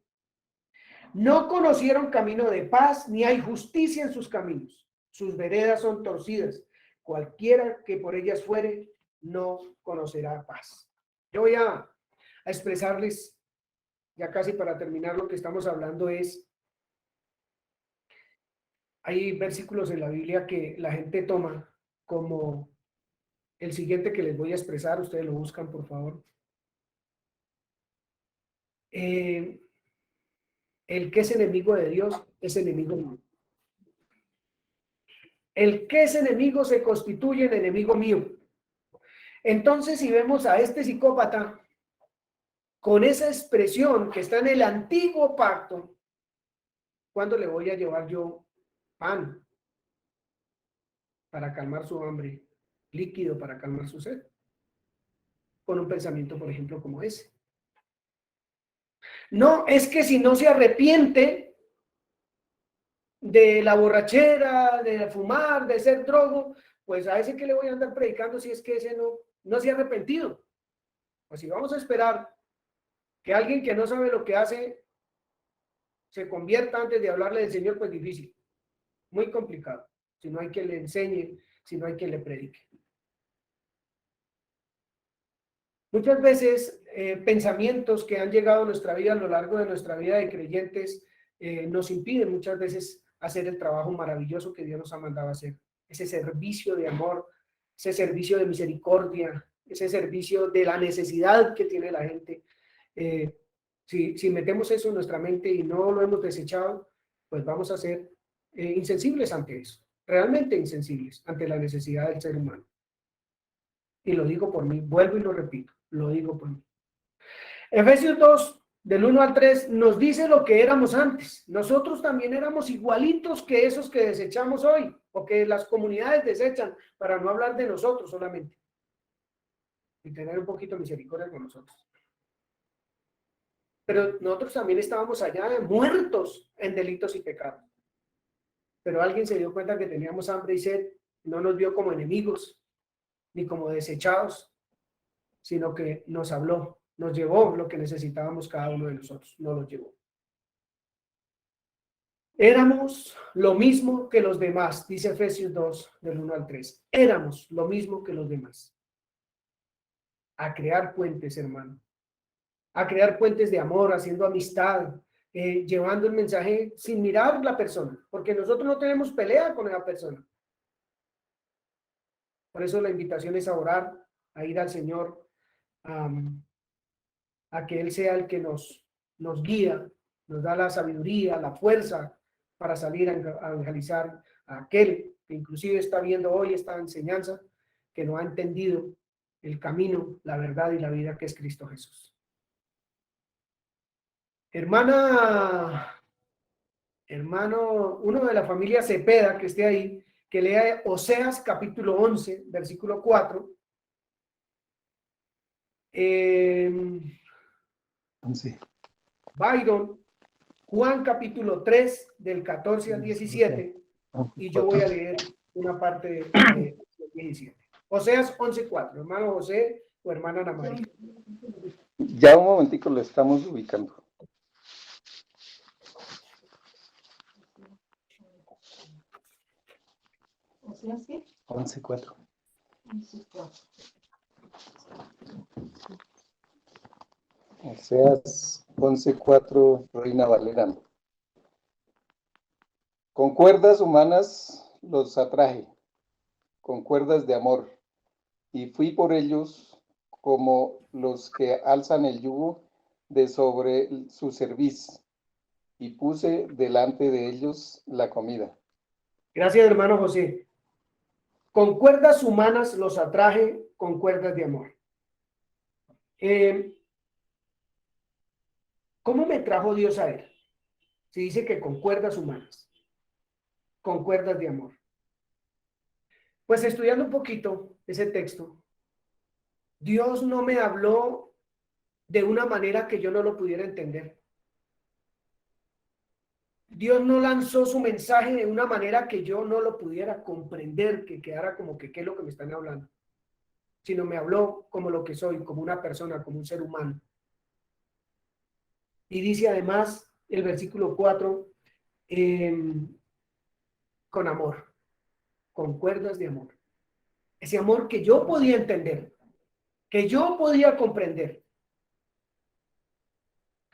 No conocieron camino de paz, ni hay justicia en sus caminos. Sus veredas son torcidas. Cualquiera que por ellas fuere, no conocerá paz. Yo voy a expresarles, ya casi para terminar, lo que estamos hablando es, hay versículos en la Biblia que la gente toma como el siguiente que les voy a expresar. Ustedes lo buscan, por favor. El que es enemigo de Dios es enemigo mío. El que es enemigo se constituye en enemigo mío. Entonces, si vemos a este psicópata con esa expresión que está en el antiguo pacto, ¿cuándo le voy a llevar yo pan para calmar su hambre? Líquido para calmar su sed. Con un pensamiento, por ejemplo, como ese. No, es que si no se arrepiente de la borrachera, de fumar, de ser drogo, pues a ese que le voy a andar predicando si es que ese no se ha arrepentido. Pues si vamos a esperar que alguien que no sabe lo que hace se convierta antes de hablarle del Señor, pues difícil, muy complicado, si no hay quien le enseñe, si no hay quien le predique. Muchas veces pensamientos que han llegado a nuestra vida a lo largo de nuestra vida de creyentes nos impiden muchas veces hacer el trabajo maravilloso que Dios nos ha mandado a hacer. Ese servicio de amor, ese servicio de misericordia, ese servicio de la necesidad que tiene la gente. Si metemos eso en nuestra mente y no lo hemos desechado, pues vamos a ser insensibles ante eso, realmente insensibles ante la necesidad del ser humano. Y lo digo por mí, vuelvo y lo repito, lo digo por mí. Efesios 2, del 1 al 3, nos dice lo que éramos antes. Nosotros también éramos igualitos que esos que desechamos hoy, o que las comunidades desechan, para no hablar de nosotros solamente. Y tener un poquito de misericordia con nosotros. Pero nosotros también estábamos allá muertos en delitos y pecados. Pero alguien se dio cuenta que teníamos hambre y sed, no nos vio como enemigos, ni como desechados, sino que nos habló, nos llevó lo que necesitábamos cada uno de nosotros, nos lo llevó. Éramos lo mismo que los demás, dice Efesios 2, del 1 al 3. Éramos lo mismo que los demás. A crear puentes, hermano. A crear puentes de amor, haciendo amistad, llevando el mensaje sin mirar la persona, porque nosotros no tenemos pelea con esa persona. Por eso la invitación es a orar, a ir al Señor, a que Él sea el que nos guía, nos da la sabiduría, la fuerza para salir a evangelizar a aquel que inclusive está viendo hoy esta enseñanza, que no ha entendido el camino, la verdad y la vida que es Cristo Jesús. Hermano, uno de la familia Cepeda que esté ahí, que lea Oseas capítulo 11, versículo 4. 11. Byron, Juan capítulo 3, del 14 al 17, y yo voy a leer una parte de 17. Oseas 11:4, hermano José o hermana Ana María. Ya un momentico lo estamos ubicando. ¿Oseas qué? 11:4. 11:4. Oseas 11:4, Reina Valera. Con cuerdas humanas los atraje, con cuerdas de amor, y fui por ellos como los que alzan el yugo de sobre su cerviz, y puse delante de ellos la comida. Gracias, hermano José. Con cuerdas humanas los atraje, con cuerdas de amor. ¿Cómo me trajo Dios a él? Se dice que con cuerdas humanas, con cuerdas de amor. Pues estudiando un poquito ese texto, Dios no me habló de una manera que yo no lo pudiera entender. Dios no lanzó su mensaje de una manera que yo no lo pudiera comprender, que quedara como que qué es lo que me están hablando, sino me habló como lo que soy, como una persona, como un ser humano. Y dice además el versículo 4, con amor, con cuerdas de amor. Ese amor que yo podía entender, que yo podía comprender.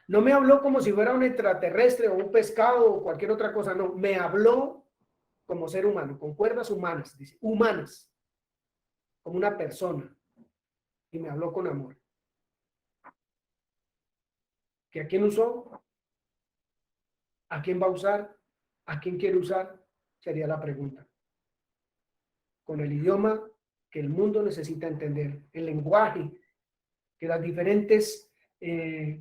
No me habló como si fuera un extraterrestre o un pescado o cualquier otra cosa, no, me habló como ser humano, con cuerdas humanas, dice, humanas, como una persona, y me habló con amor. ¿Que a quién usó? ¿A quién va a usar? ¿A quién quiere usar? Sería la pregunta. Con el idioma que el mundo necesita entender, el lenguaje que las diferentes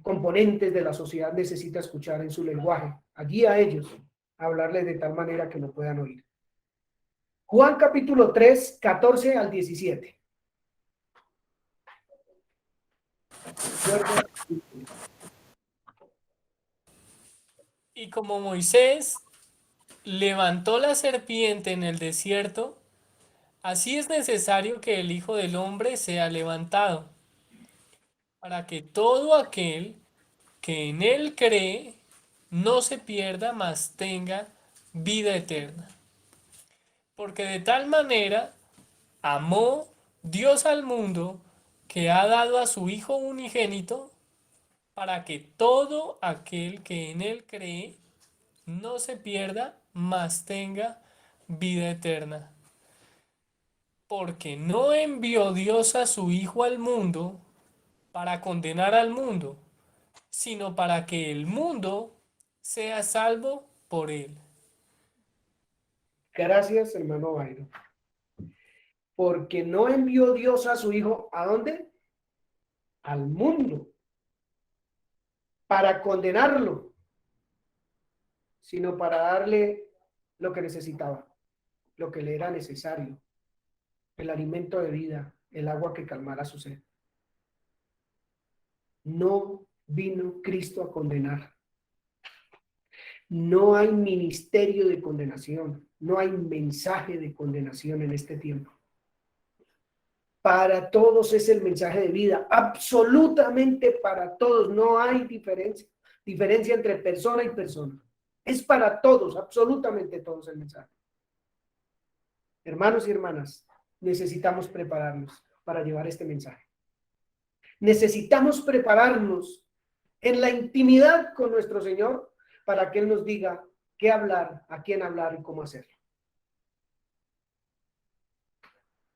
componentes de la sociedad necesita escuchar en su lenguaje. Allí a ellos, a hablarles de tal manera que lo puedan oír. Juan capítulo 3, 14 al 17. Y como Moisés levantó la serpiente en el desierto, así es necesario que el Hijo del Hombre sea levantado, para que todo aquel que en él cree no se pierda, mas tenga vida eterna. Porque de tal manera amó Dios al mundo, que ha dado a su Hijo unigénito, para que todo aquel que en él cree no se pierda, mas tenga vida eterna. Porque no envió Dios a su Hijo al mundo para condenar al mundo, sino para que el mundo sea salvo por él. Gracias, hermano Byron. Porque no envió Dios a su Hijo, ¿a dónde? Al mundo, para condenarlo, sino para darle lo que necesitaba, lo que le era necesario, el alimento de vida, el agua que calmara su sed. No vino Cristo a condenar. No hay ministerio de condenación, no hay mensaje de condenación en este tiempo. Para todos es el mensaje de vida, absolutamente para todos, no hay diferencia entre persona y persona. Es para todos, absolutamente todos el mensaje. Hermanos y hermanas, necesitamos prepararnos para llevar este mensaje. Necesitamos prepararnos en la intimidad con nuestro Señor para que Él nos diga qué hablar, a quién hablar y cómo hacerlo.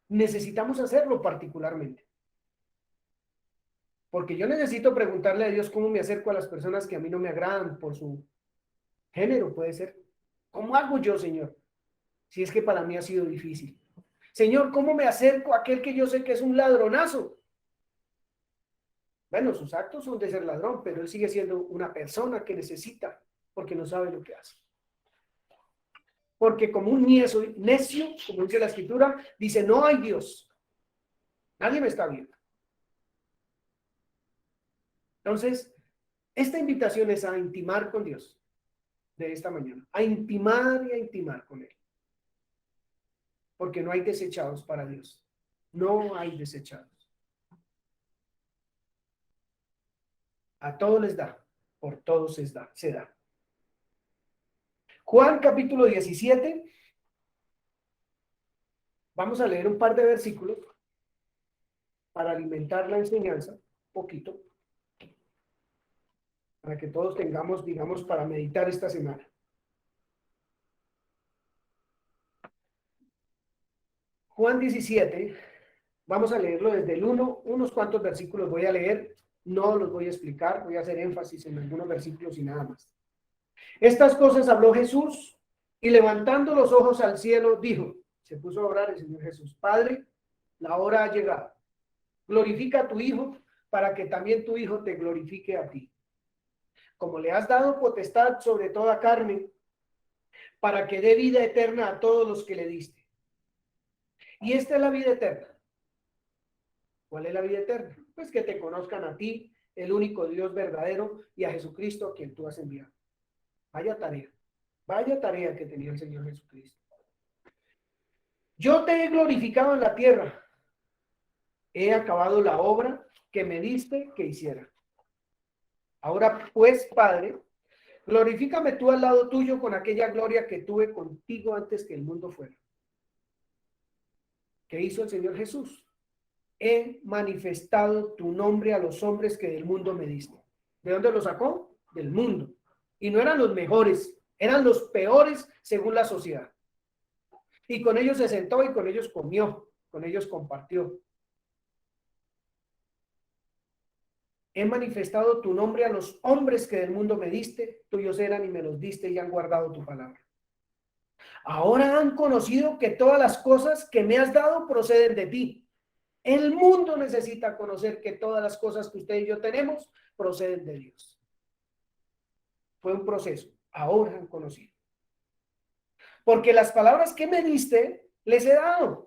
Necesitamos hacerlo particularmente. Porque yo necesito preguntarle a Dios cómo me acerco a las personas que a mí no me agradan por su género, puede ser. ¿Cómo hago yo, Señor? Si es que para mí ha sido difícil. Señor, ¿cómo me acerco a aquel que yo sé que es un ladronazo? Bueno, sus actos son de ser ladrón, pero él sigue siendo una persona que necesita, porque no sabe lo que hace. Porque como un necio, como dice la Escritura, dice, no hay Dios. Nadie me está viendo. Entonces, esta invitación es a intimar con Dios de esta mañana, a intimar y a intimar con Él. Porque no hay desechados para Dios. No hay desechados. A todos les da, por todos se da. Juan capítulo 17. Vamos a leer un par de versículos para alimentar la enseñanza, un poquito, para que todos tengamos, digamos, para meditar esta semana. Juan 17, vamos a leerlo desde el 1, unos cuantos versículos voy a leer, no los voy a explicar, voy a hacer énfasis en algunos versículos y nada más. Estas cosas habló Jesús y levantando los ojos al cielo dijo, se puso a orar el Señor Jesús, Padre, la hora ha llegado, glorifica a tu Hijo para que también tu Hijo te glorifique a ti. Como le has dado potestad sobre toda carne, para que dé vida eterna a todos los que le diste. Y esta es la vida eterna. ¿Cuál es la vida eterna? Pues que te conozcan a ti, el único Dios verdadero, y a Jesucristo a quien tú has enviado. Vaya tarea que tenía el Señor Jesucristo. Yo te he glorificado en la tierra. He acabado la obra que me diste que hiciera. Ahora pues, Padre, glorifícame tú al lado tuyo con aquella gloria que tuve contigo antes que el mundo fuera. ¿Qué hizo el Señor Jesús? He manifestado tu nombre a los hombres que del mundo me diste. ¿De dónde lo sacó? Del mundo. Y no eran los mejores, eran los peores según la sociedad. Y con ellos se sentó y con ellos comió, con ellos compartió. He manifestado tu nombre a los hombres que del mundo me diste, tuyos eran y me los diste y han guardado tu palabra. Ahora han conocido que todas las cosas que me has dado proceden de ti. El mundo necesita conocer que todas las cosas que usted y yo tenemos proceden de Dios. Fue un proceso. Ahora han conocido. Porque las palabras que me diste les he dado.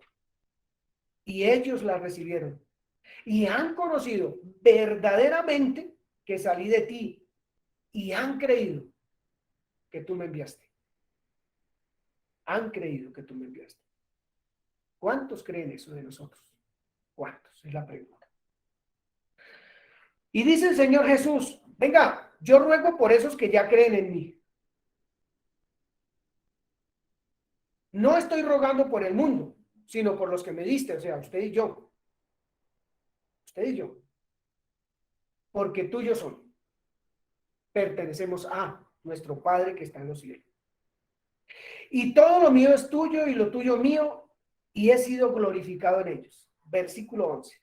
Y ellos las recibieron. Y han conocido verdaderamente que salí de ti. Y han creído que tú me enviaste. Han creído que tú me enviaste. ¿Cuántos creen eso de nosotros? ¿Cuántos? Es la pregunta. Y dice el Señor Jesús, venga, yo ruego por esos que ya creen en mí. No estoy rogando por el mundo, sino por los que me diste, o sea, usted y yo. Usted y yo. Porque tuyos son. Pertenecemos a nuestro Padre que está en los cielos. Y todo lo mío es tuyo y lo tuyo mío, y he sido glorificado en ellos. Versículo 11.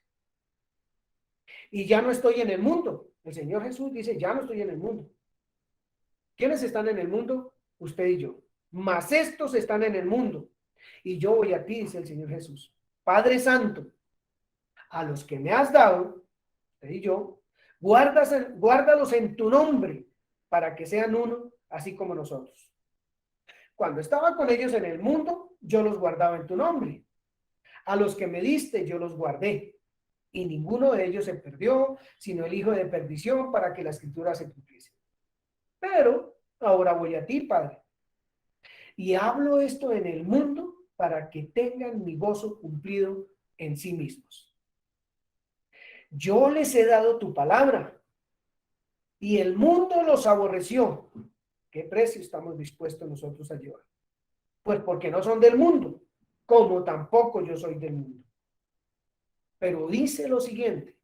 Y ya no estoy en el mundo. El Señor Jesús dice, ya no estoy en el mundo. ¿Quiénes están en el mundo? Usted y yo. Mas estos están en el mundo. Y yo voy a ti, dice el Señor Jesús. Padre Santo, a los que me has dado, usted y yo, guárdalos en tu nombre, para que sean uno, así como nosotros. Cuando estaba con ellos en el mundo, yo los guardaba en tu nombre. A los que me diste, yo los guardé. Y ninguno de ellos se perdió, sino el hijo de perdición, para que la escritura se cumpliese. Pero ahora voy a ti, Padre. Y hablo esto en el mundo para que tengan mi gozo cumplido en sí mismos. Yo les he dado tu palabra y el mundo los aborreció. ¿Qué precio estamos dispuestos nosotros a llevar? Pues porque no son del mundo, como tampoco yo soy del mundo. Pero dice lo siguiente: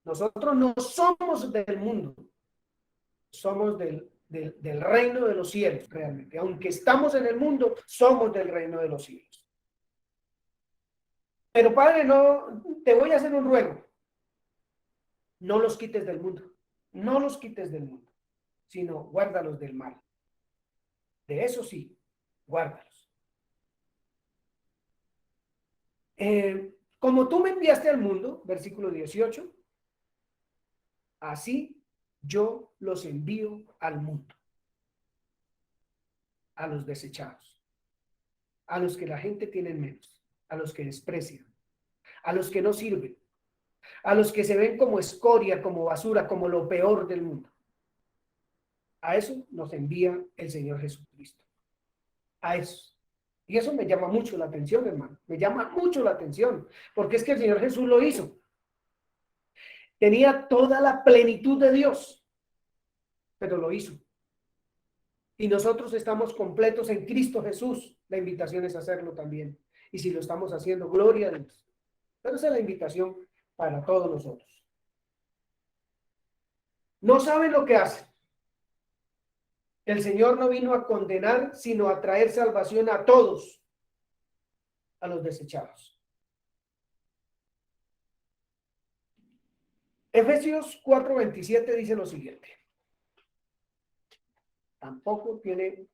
nosotros no somos del mundo, somos del reino de los cielos realmente. Aunque estamos en el mundo, somos del reino de los cielos. Pero Padre, no, te voy a hacer un ruego. No los quites del mundo, no los quites del mundo, sino guárdalos del mal. De eso sí, guárdalos. Como tú me enviaste al mundo, versículo 18, así yo los envío al mundo. A los desechados, a los que la gente tiene menos, a los que desprecian, a los que no sirven, a los que se ven como escoria, como basura, como lo peor del mundo. A eso nos envía el Señor Jesucristo. A eso. Y eso me llama mucho la atención, hermano. Me llama mucho la atención, porque es que el Señor Jesús lo hizo. Tenía toda la plenitud de Dios, pero lo hizo. Y nosotros estamos completos en Cristo Jesús. La invitación es hacerlo también. Y si lo estamos haciendo, gloria a Dios. Pero esa es la invitación para todos nosotros. No saben lo que hacen. El Señor no vino a condenar, sino a traer salvación a todos, a los desechados. Efesios 4:27 dice lo siguiente. Tampoco tiene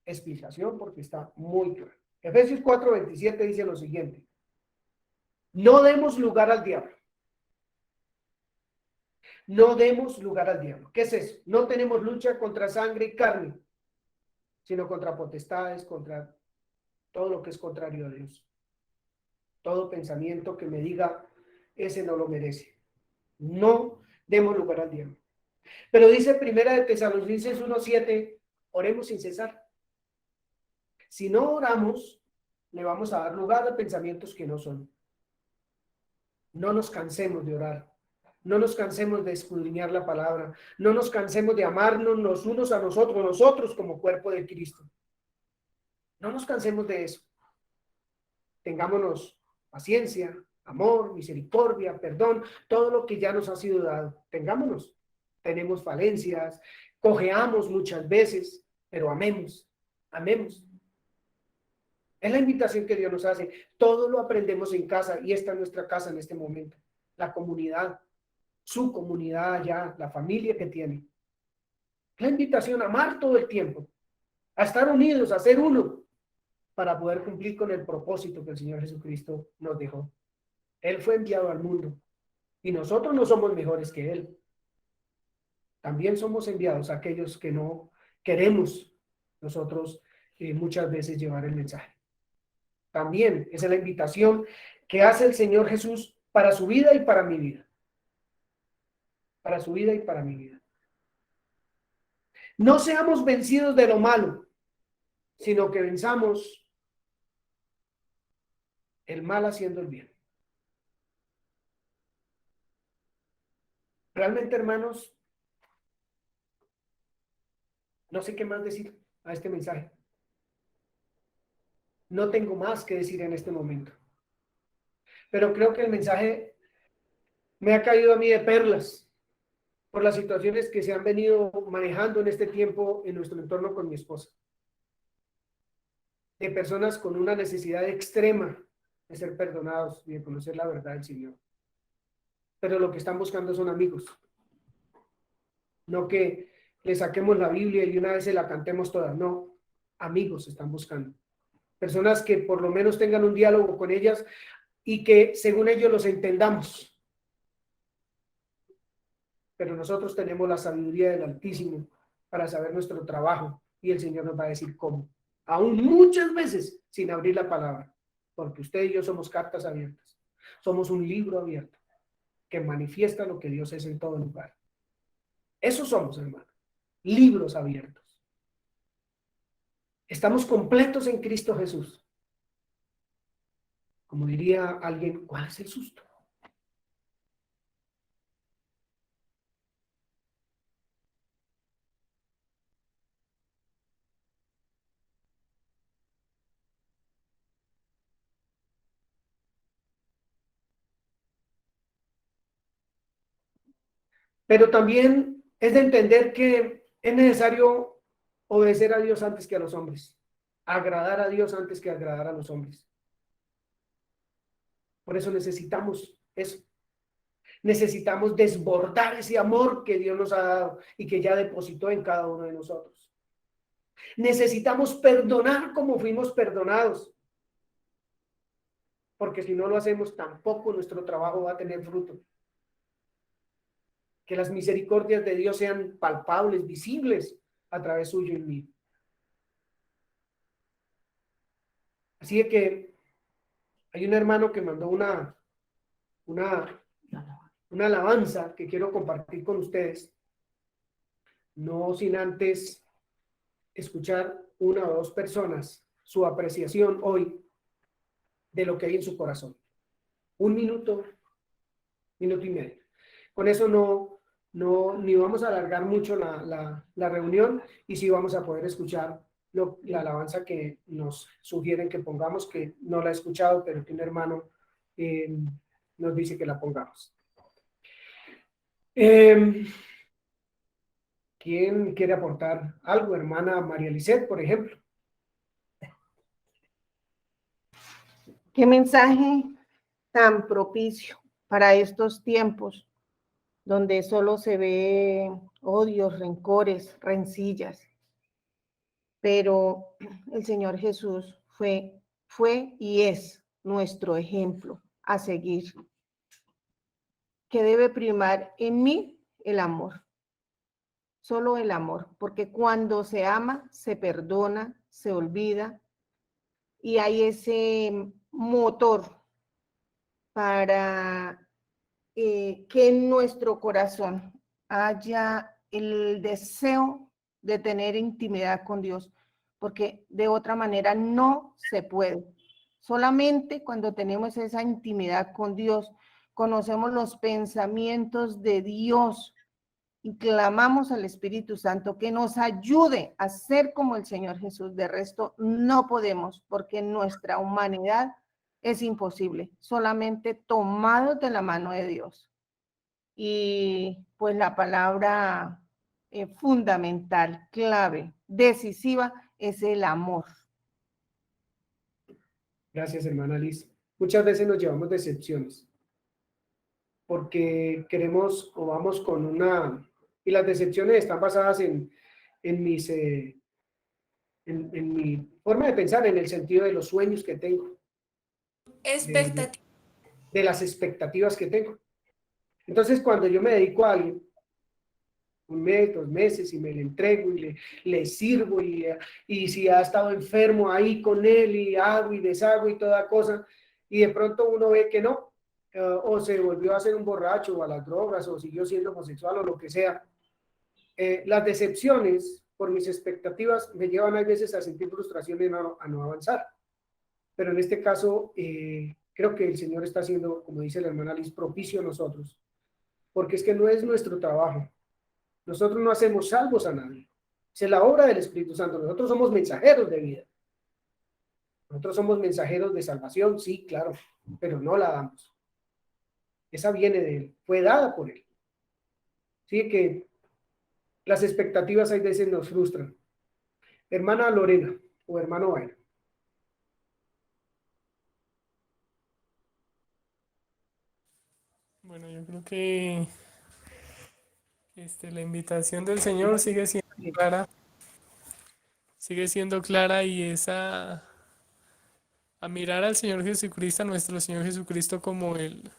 explicación porque está muy claro. Efesios 4:27 dice lo siguiente. No demos lugar al diablo. No demos lugar al diablo. ¿Qué es eso? No tenemos lucha contra sangre y carne, sino contra potestades, contra todo lo que es contrario a Dios. Todo pensamiento que me diga, ese no lo merece. No demos lugar al diablo. Pero dice Primera de Tesalonicenses 1:7, oremos sin cesar. Si no oramos, le vamos a dar lugar a pensamientos que no son. No nos cansemos de orar. No nos cansemos de escudriñar la palabra. No nos cansemos de amarnos los unos a nosotros como cuerpo de Cristo. No nos cansemos de eso. Tengámonos paciencia, amor, misericordia, perdón, todo lo que ya nos ha sido dado. Tengámonos. Tenemos falencias, cojeamos muchas veces, pero amemos, amemos. Es la invitación que Dios nos hace. Todo lo aprendemos en casa y esta es nuestra casa en este momento. La comunidad, su comunidad allá, la familia que tiene. La invitación a amar todo el tiempo, a estar unidos, a ser uno, para poder cumplir con el propósito que el Señor Jesucristo nos dejó. Él fue enviado al mundo y nosotros no somos mejores que Él. También somos enviados a aquellos que no queremos nosotros muchas veces llevar el mensaje. También esa es la invitación que hace el Señor Jesús para su vida y para mi vida. Para su vida y para mi vida. No seamos vencidos de lo malo, sino que venzamos el mal haciendo el bien. Realmente, hermanos, no sé qué más decir a este mensaje. No tengo más que decir en este momento. Pero creo que el mensaje me ha caído a mí de perlas por las situaciones que se han venido manejando en este tiempo en nuestro entorno con mi esposa. De personas con una necesidad extrema de ser perdonados y de conocer la verdad del Señor. Pero lo que están buscando son amigos. No que le saquemos la Biblia y una vez se la cantemos toda. No, amigos están buscando. Personas que por lo menos tengan un diálogo con ellas y que según ellos los entendamos. Pero nosotros tenemos la sabiduría del Altísimo para saber nuestro trabajo y el Señor nos va a decir cómo. Aún muchas veces sin abrir la palabra, porque usted y yo somos cartas abiertas. Somos un libro abierto que manifiesta lo que Dios es en todo lugar. Eso somos, hermano. Libros abiertos. Estamos completos en Cristo Jesús. Como diría alguien, ¿cuál es el susto? Pero también es de entender que es necesario obedecer a Dios antes que a los hombres, agradar a Dios antes que agradar a los hombres. Por eso necesitamos eso. Necesitamos desbordar ese amor que Dios nos ha dado y que ya depositó en cada uno de nosotros. Necesitamos perdonar como fuimos perdonados, porque si no lo hacemos, tampoco nuestro trabajo va a tener fruto. Que las misericordias de Dios sean palpables, visibles a través suyo y mío. Así que hay un hermano que mandó una alabanza que quiero compartir con ustedes, no sin antes escuchar una o dos personas su apreciación hoy de lo que hay en su corazón. 1 minuto, minuto y medio. Con eso ni vamos a alargar mucho la reunión y sí vamos a poder escuchar la alabanza que nos sugieren que pongamos, que no la he escuchado, pero que un hermano nos dice que la pongamos. ¿Quién quiere aportar algo? Hermana María Lisset, por ejemplo. Qué mensaje tan propicio para estos tiempos donde solo se ve odios, rencores, rencillas. Pero el Señor Jesús fue y es nuestro ejemplo a seguir. Que debe primar en mí el amor. Solo el amor, porque cuando se ama, se perdona, se olvida y hay ese motor para que en nuestro corazón haya el deseo de tener intimidad con Dios, porque de otra manera no se puede. Solamente cuando tenemos esa intimidad con Dios, conocemos los pensamientos de Dios y clamamos al Espíritu Santo que nos ayude a ser como el Señor Jesús. De resto, no podemos, porque en nuestra humanidad es imposible, solamente tomados de la mano de Dios. Y pues la palabra fundamental, clave, decisiva, es el amor. Gracias, hermana Liz. Muchas veces nos llevamos decepciones porque queremos o vamos con una... Y las decepciones están basadas en mi forma de pensar, en el sentido de los sueños que tengo. De las expectativas que tengo. Entonces, cuando yo me dedico a alguien, 1 mes, 2 meses, y me le entrego y le sirvo, y si ha estado enfermo ahí con él, y hago y deshago y toda cosa, y de pronto uno ve que no, o se volvió a ser un borracho, o a las drogas, o siguió siendo homosexual, o lo que sea. Las decepciones por mis expectativas me llevan a veces a sentir frustración y a no avanzar. Pero en este caso, creo que el Señor está haciendo, como dice la hermana Liz, propicio a nosotros, porque es que no es nuestro trabajo. Nosotros no hacemos salvos a nadie. Es la obra del Espíritu Santo. Nosotros somos mensajeros de vida. Nosotros somos mensajeros de salvación, sí, claro, pero no la damos. Esa viene de Él, fue dada por Él. Así que las expectativas hay veces nos frustran. Hermana Lorena o hermano Byron. Bueno, yo creo que la invitación del Señor sigue siendo clara y es a mirar al Señor Jesucristo, a nuestro Señor Jesucristo como el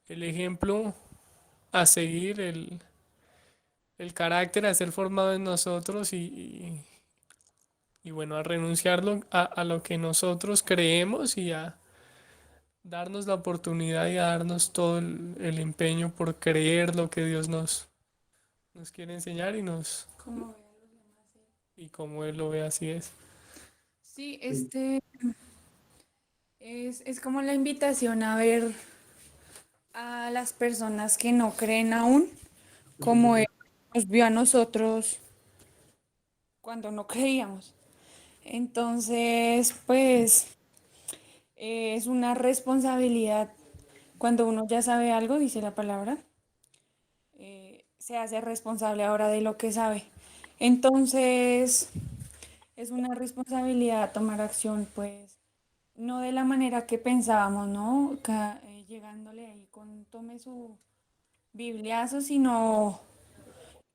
ejemplo a seguir, el carácter a ser formado en nosotros y bueno, a renunciarlo a lo que nosotros creemos y a darnos la oportunidad y a darnos todo el empeño por creer lo que Dios nos quiere enseñar Y como Él lo ve, y como Él lo ve, así es. así es. Sí, Es como la invitación a ver a las personas que no creen aún, como Él nos vio a nosotros cuando no creíamos. Entonces, pues es una responsabilidad. Cuando uno ya sabe algo, dice la palabra, se hace responsable ahora de lo que sabe. Entonces, es una responsabilidad tomar acción, pues, no de la manera que pensábamos, ¿no? Llegándole ahí con tome su bibliazo, sino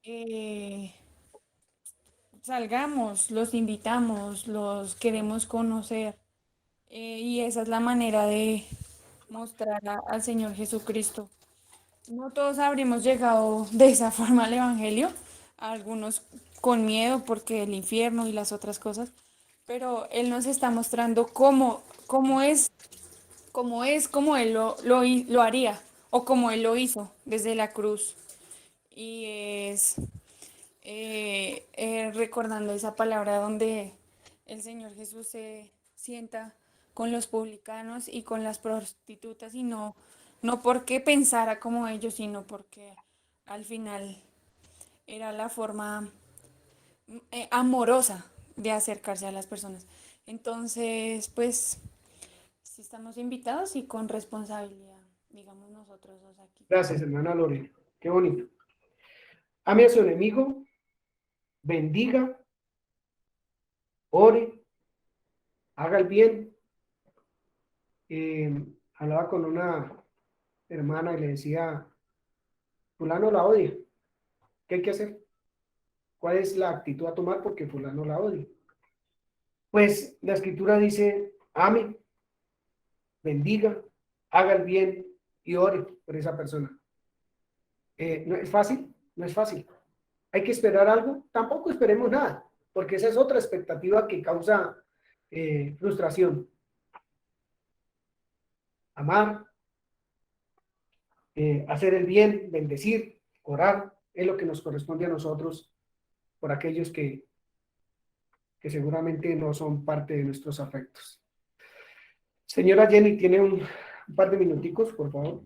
eh, salgamos, los invitamos, los queremos conocer. Y esa es la manera de mostrar al Señor Jesucristo. No todos habremos llegado de esa forma al Evangelio, algunos con miedo porque el infierno y las otras cosas, pero Él nos está mostrando cómo Él lo haría o cómo Él lo hizo desde la cruz. Y es recordando esa palabra donde el Señor Jesús se sienta con los publicanos y con las prostitutas y no porque pensara como ellos, sino porque al final era la forma amorosa de acercarse a las personas. Entonces, pues, si estamos invitados y con responsabilidad, digamos nosotros dos aquí. Gracias, hermana Lorena. Qué bonito. Ame a su enemigo, bendiga, ore, haga el bien. Hablaba con una hermana y le decía, fulano la odia. ¿Qué hay que hacer? ¿Cuál es la actitud a tomar porque fulano la odia? Pues la escritura dice, ame, bendiga, haga el bien y ore por esa persona. ¿No es fácil? No es fácil. ¿Hay que esperar algo? Tampoco esperemos nada, porque esa es otra expectativa que causa frustración. Amar, hacer el bien, bendecir, orar, es lo que nos corresponde a nosotros por aquellos que seguramente no son parte de nuestros afectos. Señora Jenny, ¿tiene un par de minuticos, por favor?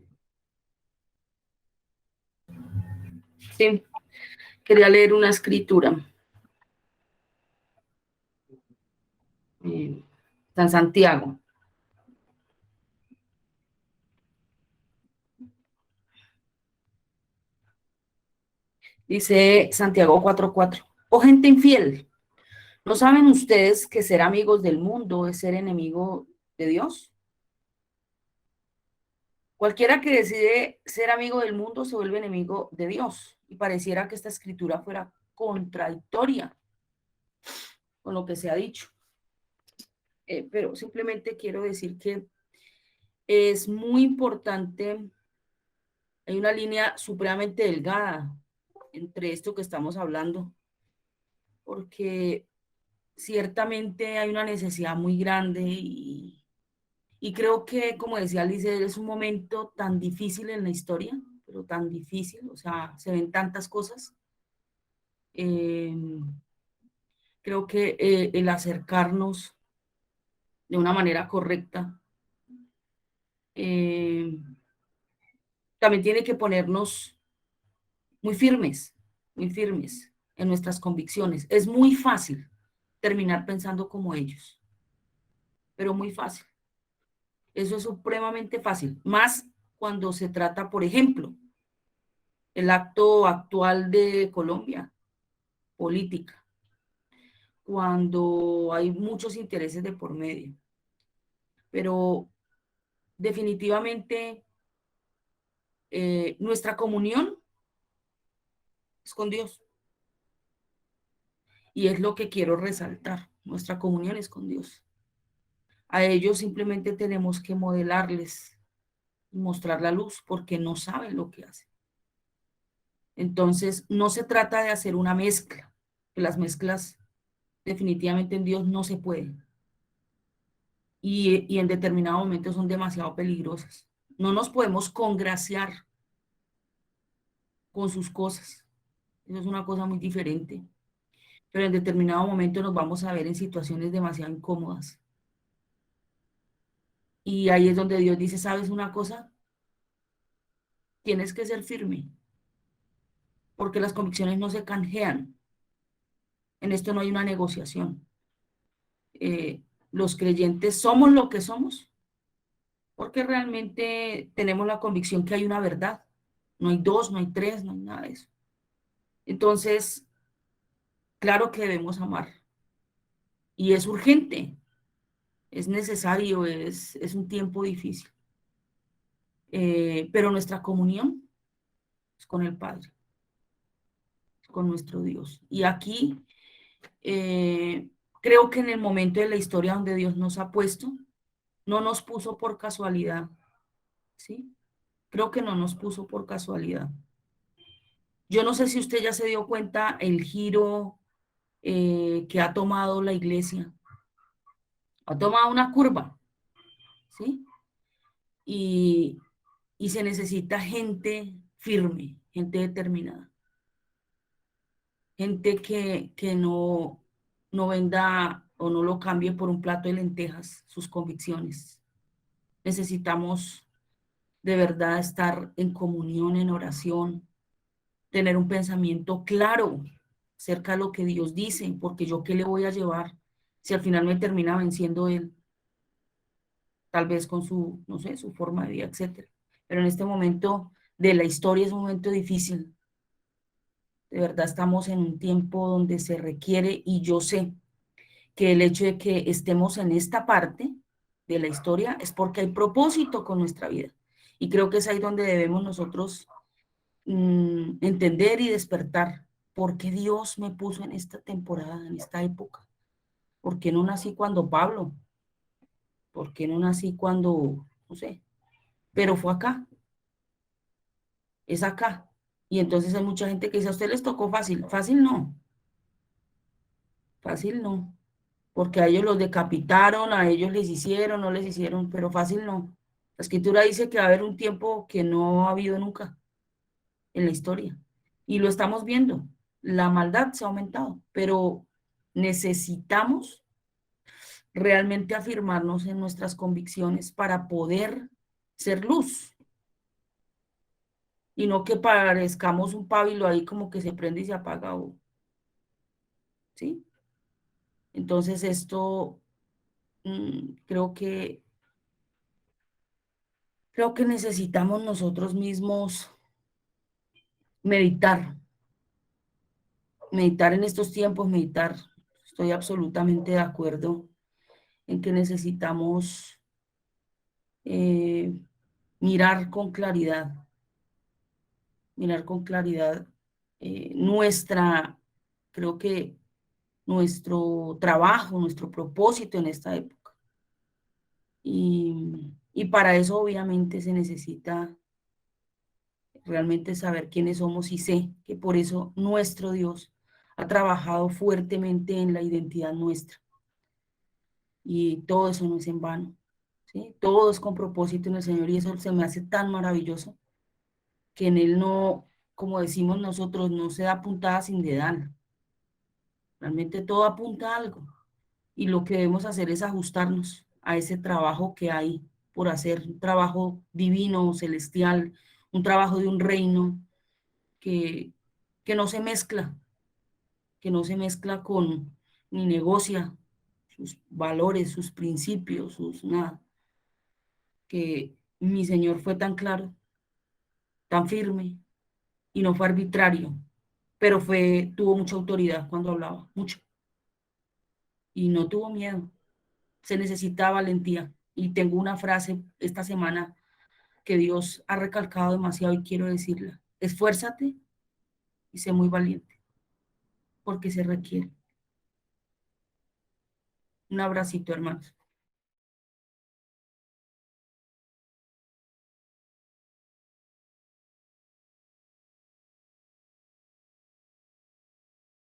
Sí, quería leer una escritura. San Santiago. Dice Santiago 4:4. Oh gente infiel, ¿no saben ustedes que ser amigos del mundo es ser enemigo de Dios? Cualquiera que decide ser amigo del mundo se vuelve enemigo de Dios. Y pareciera que esta escritura fuera contradictoria con lo que se ha dicho. Pero simplemente quiero decir que es muy importante, hay una línea supremamente delgada entre esto que estamos hablando, porque ciertamente hay una necesidad muy grande y creo que, como decía Lice, es un momento tan difícil en la historia, pero tan difícil, o sea, se ven tantas cosas. Creo que el acercarnos de una manera correcta también tiene que ponernos muy firmes en nuestras convicciones. Es muy fácil terminar pensando como ellos, pero muy fácil. Eso es supremamente fácil, más cuando se trata, por ejemplo, el acto actual de Colombia, política, cuando hay muchos intereses de por medio. Pero definitivamente nuestra comunión es con Dios. Y es lo que quiero resaltar, nuestra comunión es con Dios. A ellos simplemente tenemos que modelarles, mostrar la luz, porque no saben lo que hacen. Entonces, no se trata de hacer una mezcla, que las mezclas definitivamente en Dios no se pueden. Y en determinado momento son demasiado peligrosas. No nos podemos congraciar con sus cosas. Eso es una cosa muy diferente. Pero en determinado momento nos vamos a ver en situaciones demasiado incómodas. Y ahí es donde Dios dice, ¿sabes una cosa? Tienes que ser firme, porque las convicciones no se canjean. En esto no hay una negociación. Los creyentes somos lo que somos, porque realmente tenemos la convicción que hay una verdad. No hay dos, no hay tres, no hay nada de eso. Entonces, claro que debemos amar. Y es urgente, es necesario, es un tiempo difícil. Pero nuestra comunión es con el Padre, es con nuestro Dios. Y aquí creo que en el momento de la historia donde Dios nos ha puesto, no nos puso por casualidad, ¿sí? Creo que no nos puso por casualidad. Yo no sé si usted ya se dio cuenta el giro que ha tomado la iglesia. Ha tomado una curva, ¿sí? Y se necesita gente firme, gente determinada. Gente que no venda o no lo cambie por un plato de lentejas sus convicciones. Necesitamos de verdad estar en comunión, en oración, tener un pensamiento claro acerca de lo que Dios dice, porque yo qué le voy a llevar si al final me termina venciendo Él, tal vez con su, no sé, su forma de vida, etcétera. Pero en este momento de la historia es un momento difícil. De verdad estamos en un tiempo donde se requiere, y yo sé que el hecho de que estemos en esta parte de la historia es porque hay propósito con nuestra vida. Y creo que es ahí donde debemos nosotros entender y despertar. ¿Por qué Dios me puso en esta temporada, en esta época? ¿Por qué no nací cuando Pablo? ¿Por qué no nací cuando, no sé? Pero fue acá, es acá. Y entonces hay mucha gente que dice, a usted les tocó fácil. Fácil no, fácil no. Porque a ellos los decapitaron, a ellos les hicieron, no les hicieron, pero fácil no. La escritura dice que va a haber un tiempo que no ha habido nunca en la historia. Y lo estamos viendo. La maldad se ha aumentado, pero necesitamos realmente afirmarnos en nuestras convicciones para poder ser luz. Y no que parezcamos un pábilo ahí como que se prende y se apaga. ¿Sí? Entonces esto creo que necesitamos nosotros mismos meditar en estos tiempos, meditar. Estoy absolutamente de acuerdo en que necesitamos mirar con claridad creo que nuestro trabajo, nuestro propósito en esta época. Y para eso obviamente se necesita realmente saber quiénes somos, y sé que por eso nuestro Dios ha trabajado fuertemente en la identidad nuestra. Y todo eso no es en vano, ¿sí? Todo es con propósito en el Señor, y eso se me hace tan maravilloso, que en Él no, como decimos nosotros, no se da puntada sin dedal. Realmente todo apunta a algo. Y lo que debemos hacer es ajustarnos a ese trabajo que hay por hacer, un trabajo divino, celestial, un trabajo de un reino que no se mezcla, con, ni negocia sus valores, sus principios, sus nada. Que mi Señor fue tan claro, tan firme, y no fue arbitrario, pero tuvo mucha autoridad cuando hablaba, mucho. Y no tuvo miedo. Se necesita valentía. Y tengo una frase esta semana que Dios ha recalcado demasiado y quiero decirla. Esfuérzate y sé muy valiente, porque se requiere. Un abracito, hermanos.